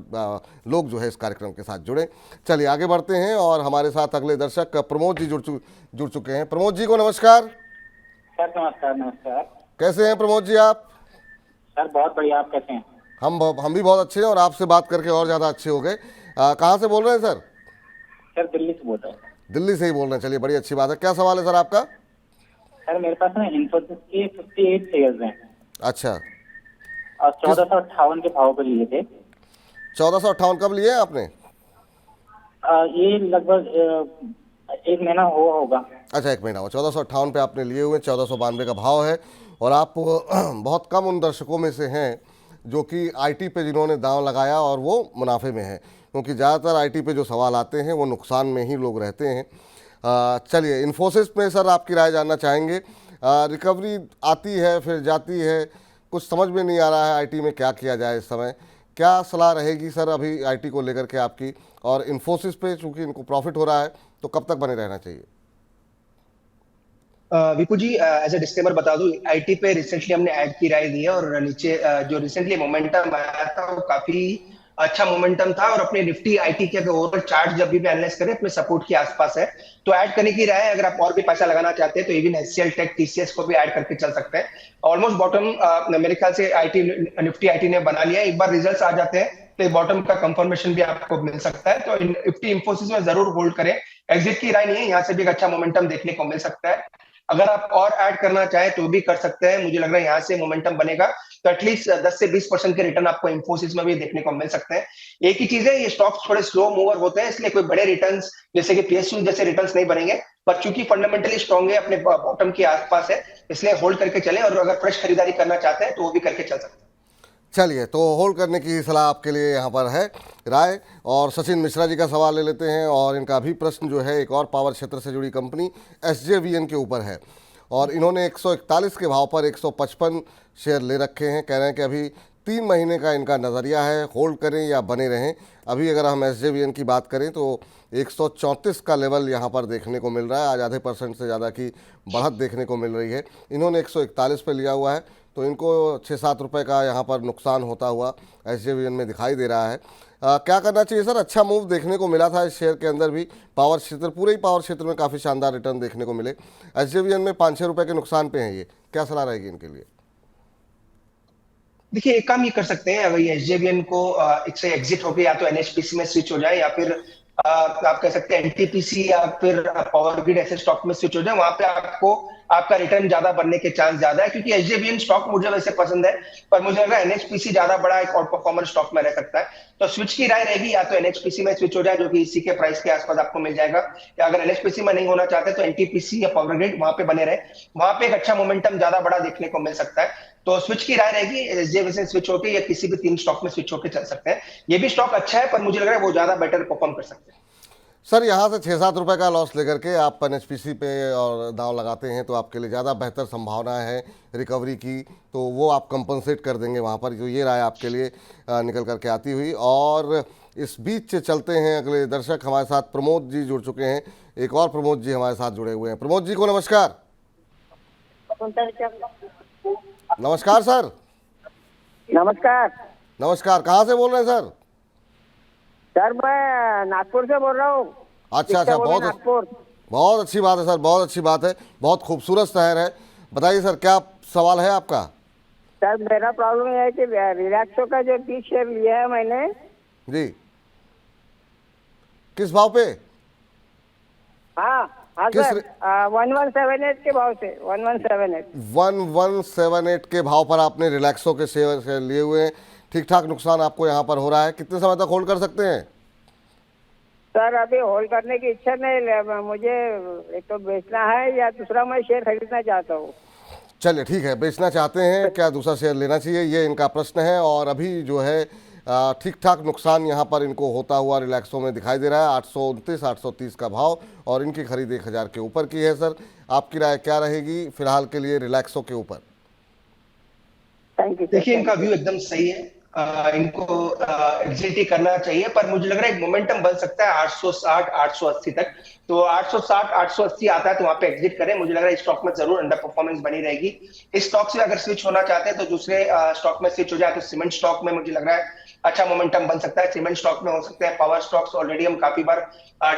लोग जो है इस कार्यक्रम के साथ जुड़ें। चलिए आगे बढ़ते हैं और हमारे साथ अगले दर्शक प्रमोद जी जुड़ चुके हैं। प्रमोद जी को नमस्कार। सर नमस्कार। नमस्कार। कैसे हैं प्रमोद जी आप? सर बहुत बढ़िया, आप कैसे हैं? हम भी बहुत अच्छे हैं और आपसे बात करके और ज़्यादा अच्छे हो गए। कहाँ से बोल रहे हैं सर? सर दिल्ली से बोल रहे हैं। दिल्ली से ही बोल रहे हैं, चलिए बड़ी अच्छी बात है। क्या सवाल है सर आपका? सर मेरे पास ना इन्फोसिस के 58 शेयर्स हैं अच्छा, और 1458 के भाव पर लिए थे। 1458 कब लिए हैं आपने? ये लगभग 1 महीना हुआ होगा। अच्छा, 1 महीना हुआ। 1458 पे आपने लिए हुए, 1492 का भाव है। और आप बहुत कम उन दर्शकों में से हैं जो कि आईटी पे जिन्होंने दांव लगाया और वो मुनाफे में है, क्योंकि ज़्यादातर आईटी पे जो सवाल आते हैं वो नुकसान में ही लोग रहते हैं। चलिए इन्फोसिस में सर आपकी राय जानना चाहेंगे। रिकवरी आती है फिर जाती है, कुछ समझ में नहीं आ रहा है आईटी में क्या किया जाए इस समय। क्या सलाह रहेगी सर अभी आईटी को लेकर के आपकी? और इन्फोसिस पे चूंकि इनको प्रॉफिट हो रहा है तो कब तक बने रहना चाहिए? विपू जी, एज ए डिस्क्लेमर बता दूं, आईटी पे रिसेंटली हमने ऐड की राय दी है और नीचे जो रिसेंटली मोमेंटम आया था वो काफी अच्छा मोमेंटम था और अपने निफ्टी आईटी के ओवरऑल चार्ट जब भी एनालाइज करें अपने सपोर्ट के आसपास है, तो ऐड करने की राय है। अगर आप और भी पैसा लगाना चाहते हैं तो इवन एचसीएल टेक, टीसीएस को भी ऐड करके चल सकते हैं। ऑलमोस्ट बॉटम मेरे ख्याल से आईटी निफ्टी आईटी ने बना लिया है। एक बार रिजल्ट्स आ जाते हैं तो बॉटम का कंफर्मेशन भी आपको मिल सकता है। तो निफ्टी इंफोसिस में जरूर होल्ड करें। एग्जिट की राय नहीं है, यहाँ से भी एक अच्छा मोमेंटम देखने को मिल सकता है। अगर आप और ऐड करना चाहें तो भी कर सकते हैं। मुझे लग रहा है यहाँ से मोमेंटम बनेगा तो एटलीस्ट 10 से 20% के रिटर्न आपको इंफोसिस में भी देखने को मिल सकते हैं। एक ही चीज है, ये स्टॉक्स थोड़े स्लो मूवर होते हैं, इसलिए कोई बड़े रिटर्न्स जैसे कि पीएसयू जैसे रिटर्न्स नहीं बनेंगे, पर चूंकि फंडामेंटली स्ट्रॉन्ग है, अपने बॉटम के आसपास है, इसलिए होल्ड करके चलें। और अगर फ्रेश खरीदारी करना चाहते हैं तो वो भी करके चल सकते हैं। चलिए, तो होल्ड करने की सलाह आपके लिए यहाँ पर है राय। और सचिन मिश्रा जी का सवाल ले लेते हैं और इनका भी प्रश्न जो है एक और पावर क्षेत्र से जुड़ी कंपनी एसजेवीएन के ऊपर है। और इन्होंने 141 के भाव पर 155 शेयर ले रखे हैं। कह रहे हैं कि अभी 3 महीने का इनका नज़रिया है, होल्ड करें या बने रहें। अभी अगर हम एसजेवीएन की बात करें तो 134 का लेवल यहाँ पर देखने को मिल रहा है। आज आधे % से ज़्यादा की बढ़त देखने को मिल रही है। इन्होंने 141 पे लिया हुआ है, तो इनको 6-7 रुपये का यहाँ पर नुकसान होता हुआ एसजेवीएन में दिखाई दे रहा है। क्या करना चाहिए सर? अच्छा मूव देखने को मिला था इस शेयर के अंदर भी। पावर क्षेत्र, पूरे ही पावर क्षेत्र में काफ़ी शानदार रिटर्न देखने को मिले। एसजेवीएन में 5-6 रुपये के नुकसान पे हैं ये, क्या सलाह रहेगी इनके लिए? देखिए, एक काम ये कर सकते हैं, अगर ये एसजेवीएन को इससे एग्जिट होकर या तो एनएचपीसी में स्विच हो जाए या फिर आप कह सकते हैं एनटीपीसी या फिर पावर ग्रिड ऐसे स्टॉक में स्विच हो जाए, वहां पे आपको आपका रिटर्न ज्यादा बनने के चांस ज्यादा है। क्योंकि एसजेवीएन स्टॉक मुझे वैसे पसंद है, पर मुझे लग रहा है एनएचपीसी ज्यादा बड़ा एक आउट परफॉर्मर स्टॉक में रह सकता है। तो स्विच की राय रहेगी, या तो एनएचपीसी में स्विच हो जाए जो कि इसी के प्राइस के आसपास आपको मिल जाएगा, या अगर एनएचपीसी में नहीं होना चाहते तो एनटीपीसी या पावर ग्रिड वहां पे बने रहे। वहां पे एक अच्छा मोमेंटम ज्यादा बड़ा देखने को मिल सकता है। तो स्विच की राय रहेगी, एसजेवीएन से स्विच होकर या किसी भी 3 स्टॉक में स्विच होकर चल सकते हैं। ये भी स्टॉक अच्छा है, पर मुझे लग रहा है वो ज्यादा बेटर परफॉर्म कर सकते हैं। सर यहाँ से 6-7 रुपये का लॉस लेकर के आप एनएचपीसी पे और दांव लगाते हैं तो आपके लिए ज़्यादा बेहतर संभावना है रिकवरी की, तो वो आप कंपनसेट कर देंगे वहाँ पर। जो ये राय आपके लिए निकल करके आती हुई। और इस बीच से चलते हैं अगले दर्शक, हमारे साथ प्रमोद जी जुड़ चुके हैं। एक और प्रमोद जी हमारे साथ जुड़े हुए हैं। प्रमोद जी को नमस्कार। नमस्कार सर। नमस्कार। नमस्कार, कहाँ से बोल रहे हैं सर? सर मैं नागपुर से बोल रहा हूँ। अच्छा, बहुत अच्छी बात है सर, बहुत अच्छी बात है। बहुत खूबसूरत शहर है। बताइए सर, क्या सवाल है आपका? सर मेरा प्रॉब्लम यह है कि रिलैक्सो का जो 30 शेयर लिया है मैंने जी, किस भाव पे? हाँ सर, 1178 के भाव से। 1178 के भाव पर आपने रिलैक्सो के शेयर लिए हुए हैं। ठीक ठाक नुकसान आपको यहाँ पर हो रहा है। कितने समय तक होल्ड कर सकते हैं? सर अभी होल्ड करने की इच्छा नहीं, मुझे एक तो बेचना है या दूसरा मैं शेयर खरीदना चाहता हूँ। चलिए ठीक है, बेचना चाहते हैं, क्या दूसरा शेयर लेना चाहिए, ये इनका प्रश्न है। और अभी जो है ठीक ठाक नुकसान यहाँ पर इनको होता हुआ रिलैक्सो में दिखाई दे रहा है। 829 830 का भाव और इनकी खरीद 1000 के ऊपर की है। सर, आपकी राय क्या रहेगी फिलहाल के लिए रिलैक्सो के ऊपर? Thank you. देखिए, इनका व्यू एकदम सही है। इनको एग्जिट ही करना चाहिए, पर मुझे लग रहा है एक मोमेंटम बन सकता है 860 880 तक। तो 860 880 आता है तो वहां पे एग्जिट करें। मुझे लग रहा है इस स्टॉक में जरूर अंडर परफॉर्मेंस बनी रहेगी। इस स्टॉक से अगर स्विच होना चाहते हैं तो दूसरे स्टॉक में स्विच हो जाए तो सीमेंट स्टॉक में मुझे लग रहा है अच्छा मोमेंटम बन सकता है। सीमेंट स्टॉक में हो सकता है, पावर स्टॉक्स ऑलरेडी हम काफी बार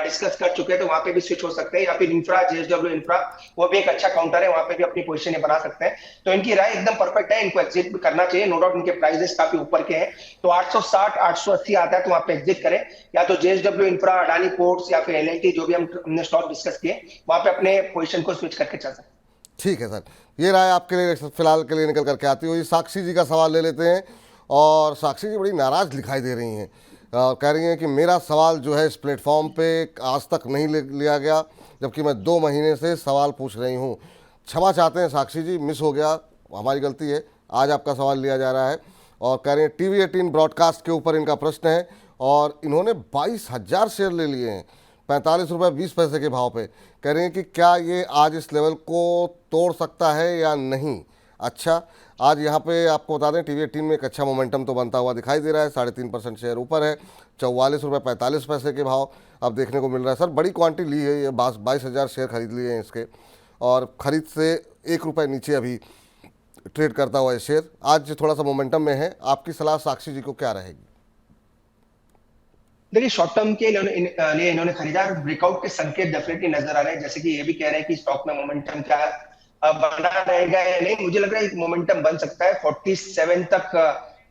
डिस्कस कर चुके हैं तो वहां पे भी स्विच हो सकते हैं, या फिर इंफ्रा, जेएसडब्ल्यू इंफ्रा, वो भी एक अच्छा काउंटर है, वहां पे भी अपनी पोजीशन बना सकते हैं। तो इनकी राय एकदम परफेक्ट है, इनको एग्जिट भी करना चाहिए। नो डाउट इनके प्राइसेस काफी ऊपर के हैं, तो 860 880 आता है तो वहां पे एग्जिट करें, या तो जेएसडब्ल्यू इंफ्रा, अडानी पोर्ट्स या फिर एलएनटी, जो भी हमने स्टॉक डिस्कस किए, वहां पे अपने पोजीशन को स्विच करके चल सकते हैं। ठीक है सर, ये राय आपके लिए फिलहाल के लिए निकल करके आती हुई। साक्षी जी का सवाल ले लेते हैं, और साक्षी जी बड़ी नाराज़ दिखाई दे रही हैं। कह रही हैं कि मेरा सवाल जो है इस प्लेटफॉर्म पे आज तक नहीं लिया गया, जबकि मैं 2 महीने से सवाल पूछ रही हूँ। क्षमा चाहते हैं साक्षी जी, मिस हो गया, हमारी गलती है। आज आपका सवाल लिया जा रहा है। और कह रहे हैं टीवी 18 ब्रॉडकास्ट के ऊपर इनका प्रश्न है, और इन्होंने 22,000 शेयर ले लिए हैं 45 रुपये 20 पैसे के भाव पे। कह रहे हैं कि क्या ये आज इस लेवल को तोड़ सकता है या नहीं। अच्छा, आज यहाँ पे आपको बता दें टीवी 18 में एक अच्छा मोमेंटम तो बनता हुआ दिखाई दे रहा है। 3.5% शेयर ऊपर है, 44 रुपये 45 पैसे के भाव अब देखने को मिल रहा है। सर, बड़ी क्वांटिटी ली है, ये 22,000 शेयर खरीद लिए हैं इसके, और ख़रीद से 1 रुपये नीचे अभी ट्रेड करता हुआ है शेयर। आज थोड़ा सा मोमेंटम में है, आपकी सलाह साक्षी जी को क्या रहेगी? देखिए, शॉर्ट टर्म के लिए इन्होंने खरीदा, ब्रेकआउट के संकेत डेफिनेटली नजर आ रहे हैं। जैसे कि ये भी कह रहे हैं कि स्टॉक में मोमेंटम क्या बना रहेगा या नहीं। मुझे लग रहा है मोमेंटम बन सकता है 47 तक,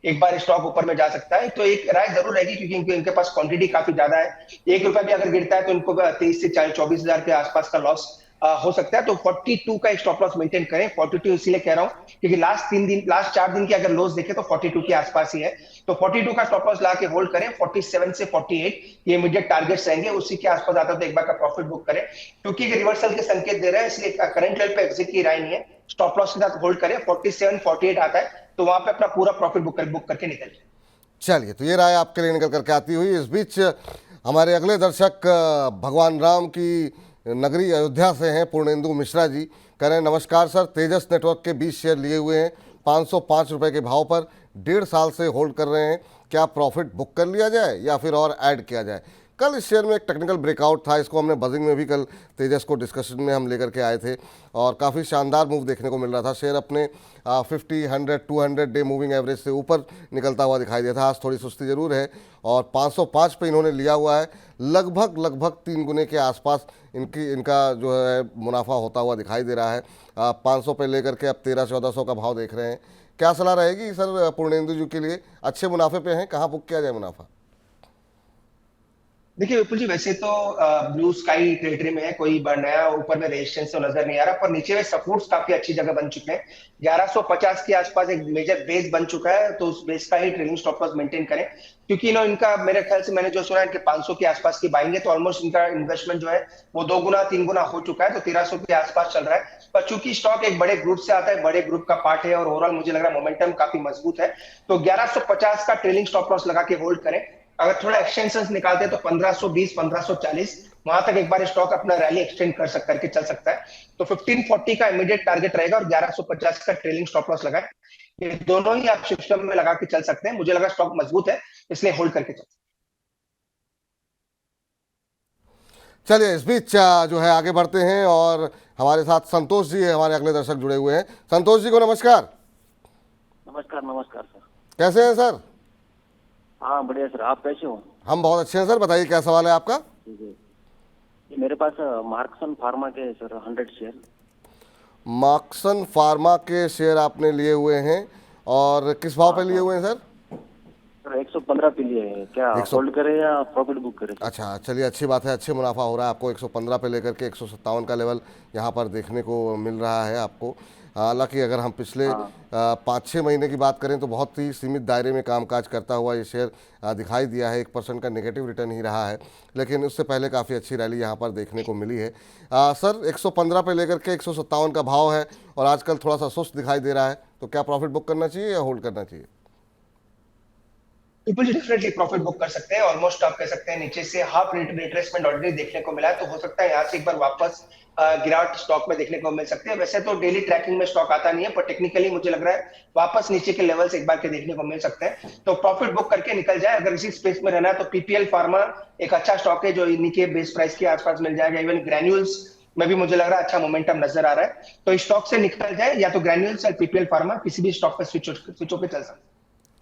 एक बार स्टॉक ऊपर में जा सकता है। तो एक राय जरूर रहेगी, क्योंकि इनके पास क्वांटिटी काफी ज्यादा है। 1 रुपया भी अगर गिरता है तो इनको 23 से 24 हजार के आसपास का लॉस हो सकता है। तो 42 का स्टॉप लॉस मेंटेन करें। 42 इसीलिए कह रहा हूं क्योंकि लास्ट 4 दिन के अगर लॉस देखें तो 42 के आसपास ही है। तो 42 का स्टॉप लॉस ला के होल्ड करें। 47 से 48 ये इमीडिएट टारगेट्स रहेंगे, उसी के आसपास आता है तो एक बार का प्रॉफिट बुक करें। क्योंकि रिवर्सल के संकेत दे रहे हैं, इसलिए करंट लेवल पे एग्जिट की राय नहीं है। स्टॉप लॉस के साथ होल्ड करें। 47 48 आता है तो वहां पे अपना पूरा प्रॉफिट बुक करके निकल। चलिए, तो ये राय आपके लिए निकल करके आती हुई। इस बीच हमारे अगले दर्शक भगवान राम की नगरी अयोध्या से हैं पूर्णेंदु मिश्रा जी। कह रहे हैं नमस्कार सर, तेजस नेटवर्क के 20 शेयर लिए हुए हैं 505 रुपये के भाव पर, 1.5 साल से होल्ड कर रहे हैं। क्या प्रॉफिट बुक कर लिया जाए या फिर और ऐड किया जाए? कल इस शेयर में एक टेक्निकल ब्रेकआउट था, इसको हमने बजिंग में भी कल तेजस को डिस्कशन में हम लेकर के आए थे, और काफ़ी शानदार मूव देखने को मिल रहा था। शेयर अपने 50 100 200 डे मूविंग एवरेज से ऊपर निकलता हुआ दिखाई देता था। आज थोड़ी सुस्ती ज़रूर है, और 505 पे इन्होंने लिया हुआ है। लगभग 3 गुने के आसपास इनका जो है मुनाफा होता हुआ दिखाई दे रहा है। 500 पे लेकर के अब 1300-1400 का भाव देख रहे हैं। क्या सलाह रहेगी सर पूर्णेंदु जी के लिए? अच्छे मुनाफे पे हैं, कहाँ बुक किया जाए मुनाफा? देखिए विपुल जी, वैसे तो ब्लू स्काई टेरिटरी में है, कोई नया ऊपर में रेजिस्टेंस तो नजर नहीं आ रहा, पर नीचे में सपोर्ट्स काफी अच्छी जगह बन चुके हैं। 1150 के आसपास एक मेजर बेस बन चुका है, तो उस बेस का ही ट्रेलिंग स्टॉप लॉस मेंटेन करें। क्योंकि इनका मेरे ख्याल से मैंने जो सुना है कि 500 के आसपास की बाइंग है, तो ऑलमोस्ट इनका इन्वेस्टमेंट जो है वो 2 गुना 3 गुना हो चुका है, तो 1300 के आसपास चल रहा है। पर चूंकि स्टॉक एक बड़े ग्रुप से आता है, बड़े ग्रुप का पार्ट है, और ओवरऑल मुझे लग रहा है मोमेंटम काफी मजबूत है, तो 1150 का ट्रेलिंग स्टॉप लॉस लगा के होल्ड करें। अगर थोड़ा एक्सटेंशन निकालते हैं तो 1520 1540 वहां तक एक बार स्टॉक अपना रैली एक्सटेंड करके चल सकता है। तो 1540 का इमीडिएट टारगेट रहेगा, और 1150 का ट्रेलिंग स्टॉप लॉस लगाए। ये दोनों ही आप सिस्टम में लगा के चल सकते हैं। मुझे लगा स्टॉक मजबूत है, इसलिए होल्ड करके चल। चलिए, इस बीच जो है आगे बढ़ते हैं, और हमारे साथ संतोष जी है, हमारे अगले दर्शक जुड़े हुए हैं। संतोष जी को नमस्कार। नमस्कार सर। कैसे हैं सर? हाँ बढ़िया सर, आप कैसे हो? हम बहुत अच्छे हैं सर, बताइए क्या सवाल है आपका? मेरे पास मार्क्सन फार्मा के सर 100 शेयर। मार्क्सन फार्मा के शेयर आपने लिए हुए हैं, और किस भाव पे लिए हुए हैं सर? 115 पे लिए हैं। क्या होल्ड करें या प्रॉफिट बुक करें? अच्छा, चलिए, अच्छी बात है, अच्छे मुनाफा हो रहा है आपको। 115 पे लेकर के 157 का लेवल यहाँ पर देखने को मिल रहा है आपको। हालांकि अगर हम पिछले 5-6 महीने की बात करें तो बहुत ही सीमित दायरे में कामकाज करता हुआ ये शेयर दिखाई दिया है। 1% का नेगेटिव रिटर्न ही रहा है, लेकिन उससे पहले काफ़ी अच्छी रैली यहाँ पर देखने को मिली है। सर, 115 पे लेकर के 157 का भाव है, और आजकल थोड़ा सा सुस्त दिखाई दे रहा है, तो क्या प्रॉफिट बुक करना चाहिए या होल्ड करना चाहिए? पीपल जी डेफिनेटली प्रॉफिट बुक कर सकते हैं। ऑलमोस्ट आप कह सकते हैं नीचे से हाफ रिट्रेसमेंट ऑलरेडी देखने को मिला है, तो हो सकता है यहाँ से एक बार वापस गिरावट स्टॉक में देखने को मिल सकते हैं। वैसे तो डेली ट्रैकिंग में स्टॉक आता नहीं है, पर टेक्निकली मुझे लग रहा है वापस नीचे के लेवल्स एक बार के देखने को मिल सकते हैं, तो प्रॉफिट बुक करके निकल जाए। अगर इसी स्पेस में रहना है तो पीपीएल फार्मा एक अच्छा स्टॉक है जो इन्हीं के बेस प्राइस के आसपास मिल जाएगा। इवन ग्रैन्यूल्स में भी मुझे लग रहा है अच्छा मोमेंटम नजर आ रहा है, तो इस स्टॉक से निकल जाए, या तो ग्रैन्यूल्स या पीपीएल फार्मा किसी भी स्टॉक पर स्विच होकर चल सकते हैं।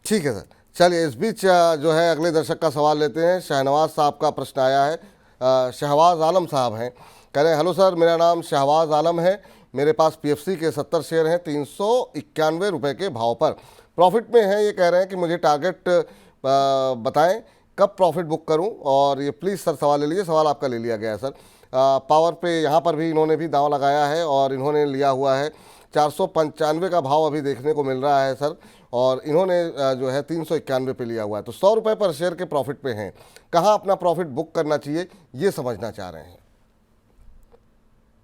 ठीक है सर, चलिए इस बीच जो है अगले दर्शक का सवाल लेते हैं। शहनवाज साहब का प्रश्न आया है। शहबाज आलम साहब हैं, कह रहे हैं हेलो सर, मेरा नाम शहबाज आलम है, मेरे पास पीएफसी के 70 शेयर हैं 391 रुपये के भाव पर, प्रॉफिट में हैं। ये कह रहे हैं कि मुझे टारगेट बताएं कब प्रॉफिट बुक करूं, और ये प्लीज़ सर सवाल ले लीजिए। सवाल आपका ले लिया गया है सर। पावर पे यहाँ पर भी इन्होंने भी दांव लगाया है और इन्होंने लिया हुआ है 495 का भाव अभी देखने को मिल रहा है सर, और इन्होंने जो है 391 पे लिया हुआ है, तो 100 रुपये पर शेयर के प्रॉफिट पे हैं। कहाँ अपना प्रॉफिट बुक करना चाहिए ये समझना चाह रहे हैं।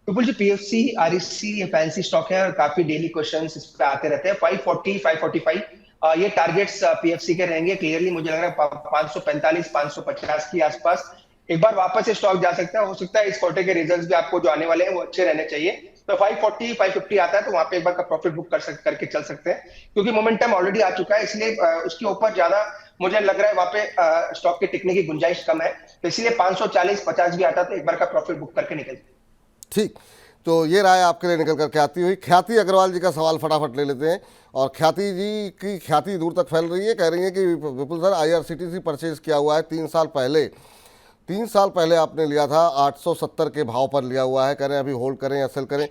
विपुल जी पीएफसी आरईसी ये फैंसी स्टॉक है और काफी डेली क्वेश्चंस इस पे आते रहते हैं। 540 545 ये टारगेट्स पीएफसी के रहेंगे। क्लियरली मुझे लग रहा है 545 550 के आसपास एक बार वापस से स्टॉक जा सकता है। हो सकता है इस क्वार्टर के रिजल्ट्स भी आपको जो आने वाले हैं वो अच्छे रहने चाहिए, तो 540 550 आता है तो वहां पे एक बार का प्रॉफिट बुक करके चल सकते हैं, क्योंकि मोमेंटम ऑलरेडी आ चुका है, इसलिए उसके ऊपर ज्यादा मुझे लग रहा है वहां पे स्टॉक के टिकने की गुंजाइश कम है, तो इसलिए 540 50 भी आता है तो एक बार का प्रॉफिट बुक करके निकल। ठीक, तो ये राय आपके लिए निकल करके आती हुई ख्याति अग्रवाल जी का सवाल फटाफट ले लेते हैं। और ख्याति जी की ख्याति दूर तक फैल रही है, कह रही है कि विपुल सर आईआरसीटीसी परचेज किया हुआ है 3 साल पहले, 3 साल पहले आपने लिया था 870 के भाव पर लिया हुआ है, कह रहे हैं अभी होल्ड करें या सेल करें।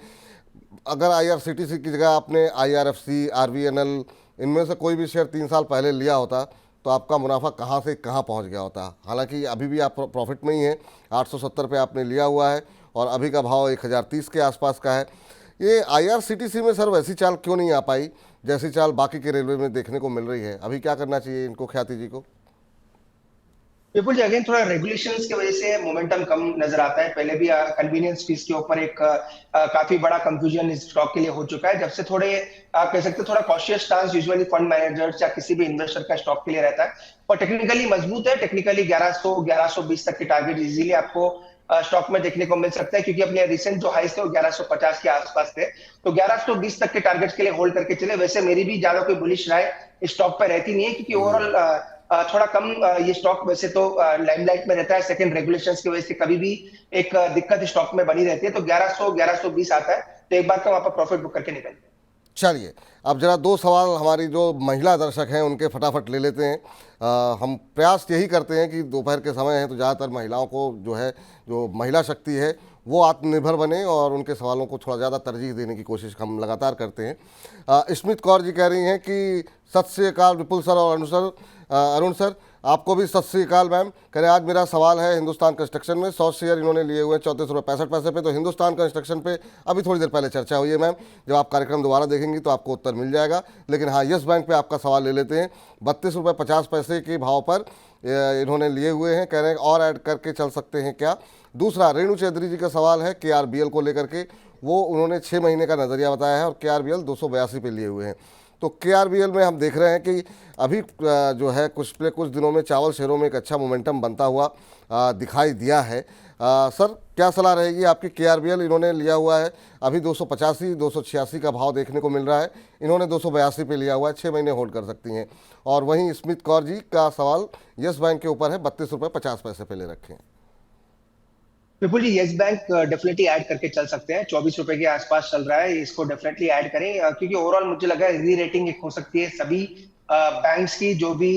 अगर आईआरसीटीसी की जगह आपने आईआरएफसी आरवीएनएल इनमें से कोई भी शेयर 3 साल पहले लिया होता तो आपका मुनाफा कहाँ से कहाँ पहुँच गया होता। हालांकि अभी भी आप प्रॉफिट में ही हैं, 870 पे आपने लिया हुआ है और अभी का भाव 1030 के आसपास का है। ये आईआरसीटीसी में सर वैसी चाल क्यों नहीं आ पाई जैसी चाल बाकी के रेलवे में देखने को मिल रही है? अभी क्या करना चाहिए इनको, ख्याति जी को? विपुल जी अगेन थोड़ा रेगुलेशंस की वजह से मोमेंटम कम नजर आता है। पहले भी कन्वीनियंस फीस के ऊपर एक काफी बड़ा कंफ्यूजन इस स्टॉक के लिए हो चुका है। जब से थोड़े आप कह सकते हैं थोड़ा cautious stance usually fund managers या किसी भी इन्वेस्टर का स्टॉक के लिए रहता है, और टेक्निकली मजबूत है। टेक्निकली 1100 1120 तक के टारगेट इजीली आपको स्टॉक में देखने को मिल सकता है, क्योंकि अपने रिसेंट जो हाइस थे वो 1150 के आसपास थे, तो 1120 तक के टारगेट्स के लिए होल्ड करके चले। वैसे मेरी भी ज्यादा कोई बुलिश राय इस स्टॉक पर रहती नहीं है, क्योंकि ओवरऑल थोड़ा कम ये स्टॉक वैसे तो लाइमलाइट में रहता है। सेकंड रेगुलेशंस की वजह से कभी भी एक दिक्कत स्टॉक में बनी रहती है, तो 1100 1120 आता है तो एक बार का वहां पर प्रॉफिट बुक करके निकल। चलिए अब जरा 2 सवाल हमारी जो महिला दर्शक हैं उनके फटाफट ले लेते हैं। हम प्रयास यही करते हैं कि दोपहर के समय है तो ज़्यादातर महिलाओं को जो है जो महिला शक्ति है वो आत्मनिर्भर बने और उनके सवालों को थोड़ा ज़्यादा तरजीह देने की कोशिश हम लगातार करते हैं। स्मित कौर जी कह रही हैं कि सत श्री अकाल विपुल सर और अरुण सर, आपको भी सत श्री अकाल मैम। कह रहे आज मेरा सवाल है हिंदुस्तान कंस्ट्रक्शन में 100 शेयर इन्होंने लिए हुए हैं 34 रुपये 65 पैसे पे, तो हिंदुस्तान कंस्ट्रक्शन पे अभी थोड़ी देर पहले चर्चा हुई है मैम, जब आप कार्यक्रम दोबारा देखेंगी तो आपको उत्तर मिल जाएगा। लेकिन हाँ, यस बैंक पे आपका सवाल ले लेते हैं। 32 रुपये 50 पैसे के भाव पर इन्होंने लिए हुए हैं, कह रहे हैं और ऐड करके चल सकते हैं क्या? दूसरा रेणु चौधरी जी का सवाल है KRBL को लेकर के, वो उन्होंने 6 महीने का नज़रिया बताया है और KRBL 282 पे लिए हुए हैं। तो KRBL में हम देख रहे हैं कि अभी जो है कुछ दिनों में चावल शेयरों में एक अच्छा मोमेंटम बनता हुआ दिखाई दिया है। सर क्या सलाह रहेगी आपकी? KRBL इन्होंने लिया हुआ है अभी 285 286 का भाव देखने को मिल रहा है, इन्होंने 282 पे लिया हुआ है, 6 महीने होल्ड कर सकती हैं। और वहीं स्मित कौर जी का सवाल यस बैंक के ऊपर है, 32 रुपये 50 पैसे पे ले रखें। विपुल जी यस बैंक डेफिनेटली ऐड करके चल सकते हैं, 24 रुपए के आसपास चल रहा है, इसको डेफिनेटली ऐड करें, क्योंकि ओवरऑल मुझे लगा है री रेटिंग एक हो सकती है सभी बैंक्स की, जो भी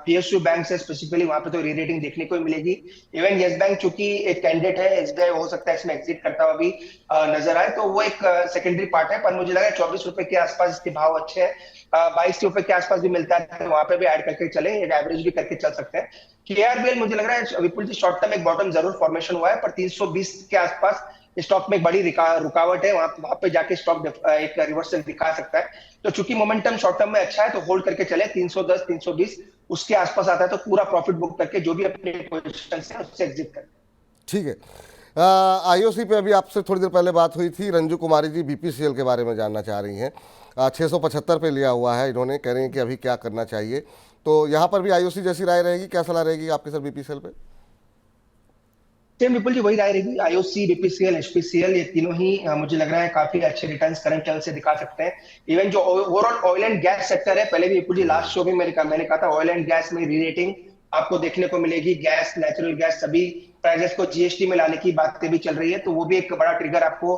PSU बैंक्स है स्पेसिफिकली वहां पे तो री रेटिंग देखने को मिलेगी। इवन यस बैंक चूंकि एक कैंडिडेट है, SBI हो सकता है इसमें एग्जिट करता हुआ भी नजर आए, तो वो एक सेकेंडरी पार्ट है, पर मुझे लगा 24 रुपए के आसपास इसके भाव अच्छे हैं। 22 रुपए के आसपास भी मिलता है तो वहां पे भी ऐड करके चले, एवरेज भी करके चल सकते हैं। KRBL मुझे लग रहा है विपुल जी शॉर्ट टर्म एक बॉटम जरूर फॉर्मेशन हुआ है, पर 320 के आसपास स्टॉक में एक बड़ी रुकावट है, वहां पे जाके स्टॉक एक रिवर्सल दिखा सकता है। तो चूंकि मोमेंटम शॉर्ट टर्म में अच्छा है तो होल्ड करके चले, 310 320 उसके आसपास आता है तो पूरा प्रॉफिट बुक करके जो भी अपने पोजीशन से उससे एग्जिट करें। ठीक है। IOC पे अभी आपसे थोड़ी देर पहले बात हुई थी, रंजू कुमारी जी BPCL के बारे में जानना चाह रही हैं। 675 पे लिया हुआ है इन्होंने, कह रही हैं कि अभी क्या करना चाहिए। तो यहाँ पर भी आईओसी जैसी राय रहेगी, क्या सलाह रहेगी आपकी सर बीपीसीएल पे? सेम विपुल जी वही राय रहेगी। आईओसी, बीपीसीएल, एचपीसीएल ये तीनों ही मुझे लग रहा है काफी अच्छे रिटर्न्स करंट लेवल से दिखा सकते हैं। इवन जो overall oil and gas sector है, पहले भी विपुल जी लास्ट शो में मैंने कहा था ऑयल एंड गैस में री रेटिंग आपको देखने को मिलेगी। गैस, नेचुरल गैस सभी प्राइसेस को जीएसटी में लाने की बातें भी चल रही है, तो वो भी एक बड़ा ट्रिगर आपको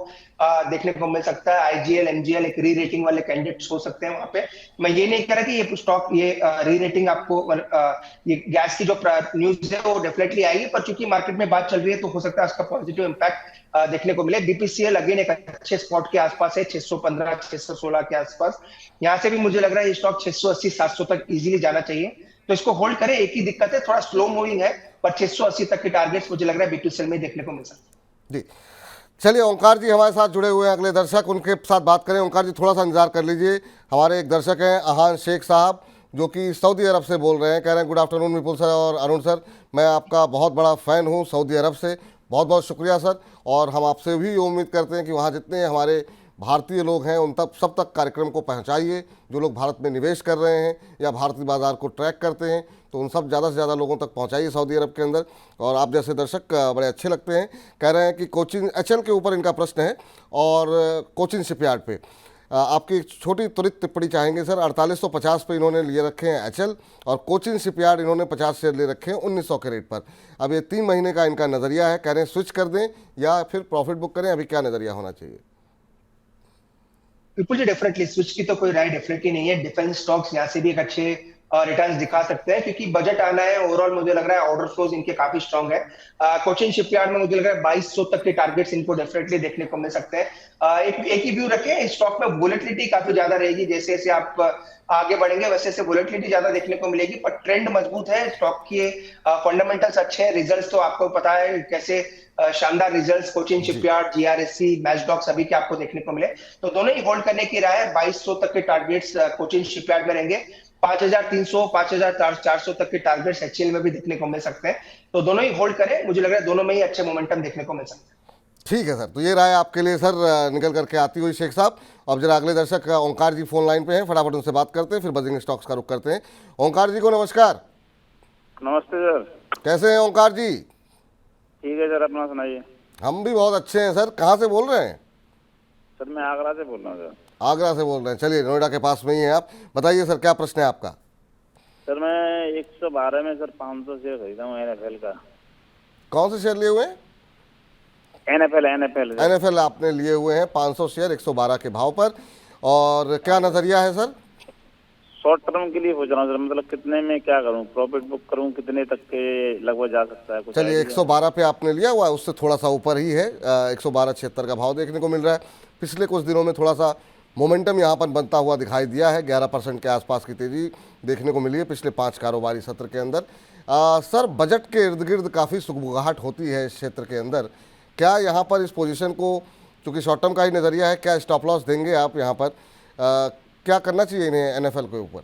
देखने को मिल सकता है। आईजीएल, एमजीएल एक री रेटिंग वाले कैंडिडेट्स हो सकते हैं वहां पे। मैं ये नहीं कह रहा कि ये स्टॉक ये री रेटिंग आपको ये गैस की जो न्यूज है वो डेफिनेटली आएगी, पर चूंकि मार्केट में बात चल रही है तो हो सकता है उसका पॉजिटिव इंपैक्ट देखने को मिले। बीपीसीएल अगेन एक अच्छे स्पॉट के आसपास है, 615 616 के आसपास। यहाँ से भी मुझे लग रहा है ये स्टॉक 680 700 तक इजीली जाना चाहिए, तो इसको होल्ड करें। एक ही दिक्कत है, थोड़ा स्लो मूविंग है, पर 680 तक के टारगेट्स मुझे लग रहा है बीपीसीएल में देखने को मिल सकते हैं। जी चलिए, ओंकार जी हमारे साथ जुड़े हुए हैं अगले दर्शक, उनके साथ बात करें। ओंकार जी थोड़ा सा इंतजार कर लीजिए। हमारे एक दर्शक हैं अहान शेख साहब, जो कि सऊदी अरब से बोल रहे हैं, कह रहे हैं गुड आफ्टरनून विपुल सर और अरुण सर, मैं आपका बहुत बड़ा फ़ैन हूँ सऊदी अरब से, बहुत बहुत शुक्रिया सर। और हम आपसे भी उम्मीद करते हैं कि वहाँ जितने हमारे भारतीय लोग हैं उन तक सब तक कार्यक्रम को पहुंचाइए। जो लोग भारत में निवेश कर रहे हैं या भारतीय बाज़ार को ट्रैक करते हैं, तो उन सब ज़्यादा से ज़्यादा लोगों तक पहुंचाइए सऊदी अरब के अंदर। और आप जैसे दर्शक बड़े अच्छे लगते हैं। कह रहे हैं कि कोचिन एचएल के ऊपर इनका प्रश्न है और कोचिन शिपयार्ड पे आपकी एक छोटी त्वरित टिप्पणी चाहेंगे सर। 4850 पे इन्होंने लिए रखे हैं एचएल, और कोचिन शिपयार्ड इन्होंने 50 शेयर ले रखे हैं 1900 के रेट पर। अब ये 3 महीने का इनका नज़रिया है, कह रहे हैं स्विच कर दें या फिर प्रॉफिट बुक करें, अभी क्या नज़रिया होना चाहिए? विपुल जी डेफिनेटली स्विच की तो कोई राय डेफिनेटली नहीं है। डिफेंस स्टॉक्स यहाँ से भी एक अच्छे रिटर्न्स दिखा सकते हैं, क्योंकि बजट आना है। ओवरऑल मुझे लग रहा है ऑर्डर फ्लोज इनके काफी स्ट्रांग है। कोचिन शिपयार्ड में मुझे लग रहा है 2200 तक के टारगेट्स इनको डेफिनेटली देखने को मिल सकते हैं। एक ही व्यू रखें, इस स्टॉक में वोलेटिलिटी काफी ज्यादा रहेगी। जैसे जैसे आप आगे बढ़ेंगे वैसे वैसे वोलेटिलिटी ज्यादा देखने को मिलेगी, पर ट्रेंड मजबूत है स्टॉक के, फंडामेंटल्स अच्छे हैं। रिजल्ट्स तो आपको पता है कैसे शानदार रिजल्ट्स कोचिन शिपयार्ड, जीआरएससी, मैचडॉक सभी के आपको देखने को मिले, तो दोनों ही होल्ड करने की राय है। 2200 तक के टारगेट्स कोचिन शिपयार्ड में रहेंगे, 5300 5400 तक के टारगेट्स एचएल में भी देखने को मिल सकते हैं, तो दोनों ही होल्ड करें। मुझे लग रहा है दोनों में ही अच्छे मोमेंटम देखने को मिल सकते हैं। ठीक है सर, तो ये राय आपके लिए सर निकल करके आती हुई शेख साहब। अब जरा अगले दर्शक ओंकार जी फोन लाइन पे हैं, फटाफट उनसे बात करते हैं, फिर बजिंग स्टॉक्स का रुख करते हैं। ओंकार जी को नमस्कार। नमस्ते सर, कैसे हैं ओंकार जी? ठीक है सर, अपना सुनाइए। हम भी बहुत अच्छे हैं सर। कहाँ से बोल रहे हैं? सर मैं आगरा से बोल रहा हूँ सर। आगरा से बोल रहे हैं, चलिए नोएडा के पास में ही हैं आप। बताइए सर क्या प्रश्न है आपका? सर मैं 112 में सर 500 शेयर खरीदा हूँ एनएफएल का। कौन से शेयर लिए हुए हैं? एनएफएल आपने लिए हुए हैं 500 शेयर 112 के भाव पर, और क्या नजरिया है सर? शॉर्ट टर्म के लिए सोच रहा हूँ सर, मतलब कितने में क्या करूँ, प्रॉफिट बुक करूँ, कितने तक के लगभग जा सकता है? चलिए 112 पे आपने लिया हुआ है, उससे थोड़ा सा ऊपर ही है, 112.76 का भाव देखने को मिल रहा है। पिछले कुछ दिनों में थोड़ा सा मोमेंटम यहाँ पर बनता हुआ दिखाई दिया है, 11% के आसपास की तेजी देखने को मिली है पिछले 5 कारोबारी सत्र के अंदर। सर बजट के इर्द गिर्द काफ़ी सुगबुगाहट होती है इस क्षेत्र के अंदर, क्या यहाँ पर इस पोजीशन को, चूँकि शॉर्ट टर्म का ही नज़रिया है, क्या स्टॉप लॉस देंगे आप यहाँ पर? क्या करना चाहिए इन्हें एनएफएल के ऊपर?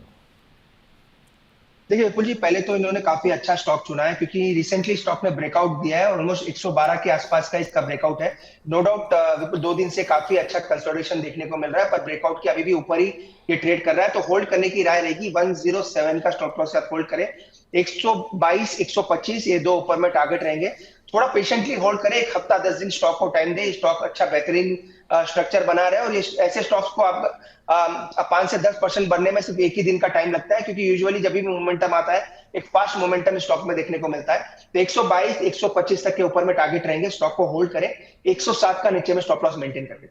देखिए विपुल जी, पहले तो इन्होंने काफी अच्छा स्टॉक चुना है, क्योंकि रिसेंटली स्टॉक ने ब्रेकआउट दिया है, ऑलमोस्ट 112 के आसपास का इसका ब्रेकआउट है। नो डाउट विपुल 2 दिन से काफी अच्छा कंसोलिडेशन देखने को मिल रहा है, पर ब्रेकआउट के अभी भी ऊपर ही ये ट्रेड कर रहा है, तो होल्ड करने की राय रहेगी। 107 का स्टॉप लॉस आप होल्ड करें। 122 125 ये 2 ऊपर में टारगेट रहेंगे। थोड़ा पेशेंटली होल्ड करें, 1 हफ्ता 10 दिन स्टॉक को टाइम दे। स्टॉक अच्छा बेहतरीन स्ट्रक्चर बना रहे हैं, और ये ऐसे स्टॉक्स को आप 5 से 10% बढ़ने में सिर्फ एक ही दिन का टाइम लगता है, क्योंकि यूजुअली जब भी मोमेंटम आता है एक फास्ट मोमेंटम स्टॉक में देखने को मिलता है। तो 122 125 तक के ऊपर में टारगेट रहेंगे, स्टॉक को होल्ड करें। 107 का नीचे में स्टॉप लॉस मेंटेन करें।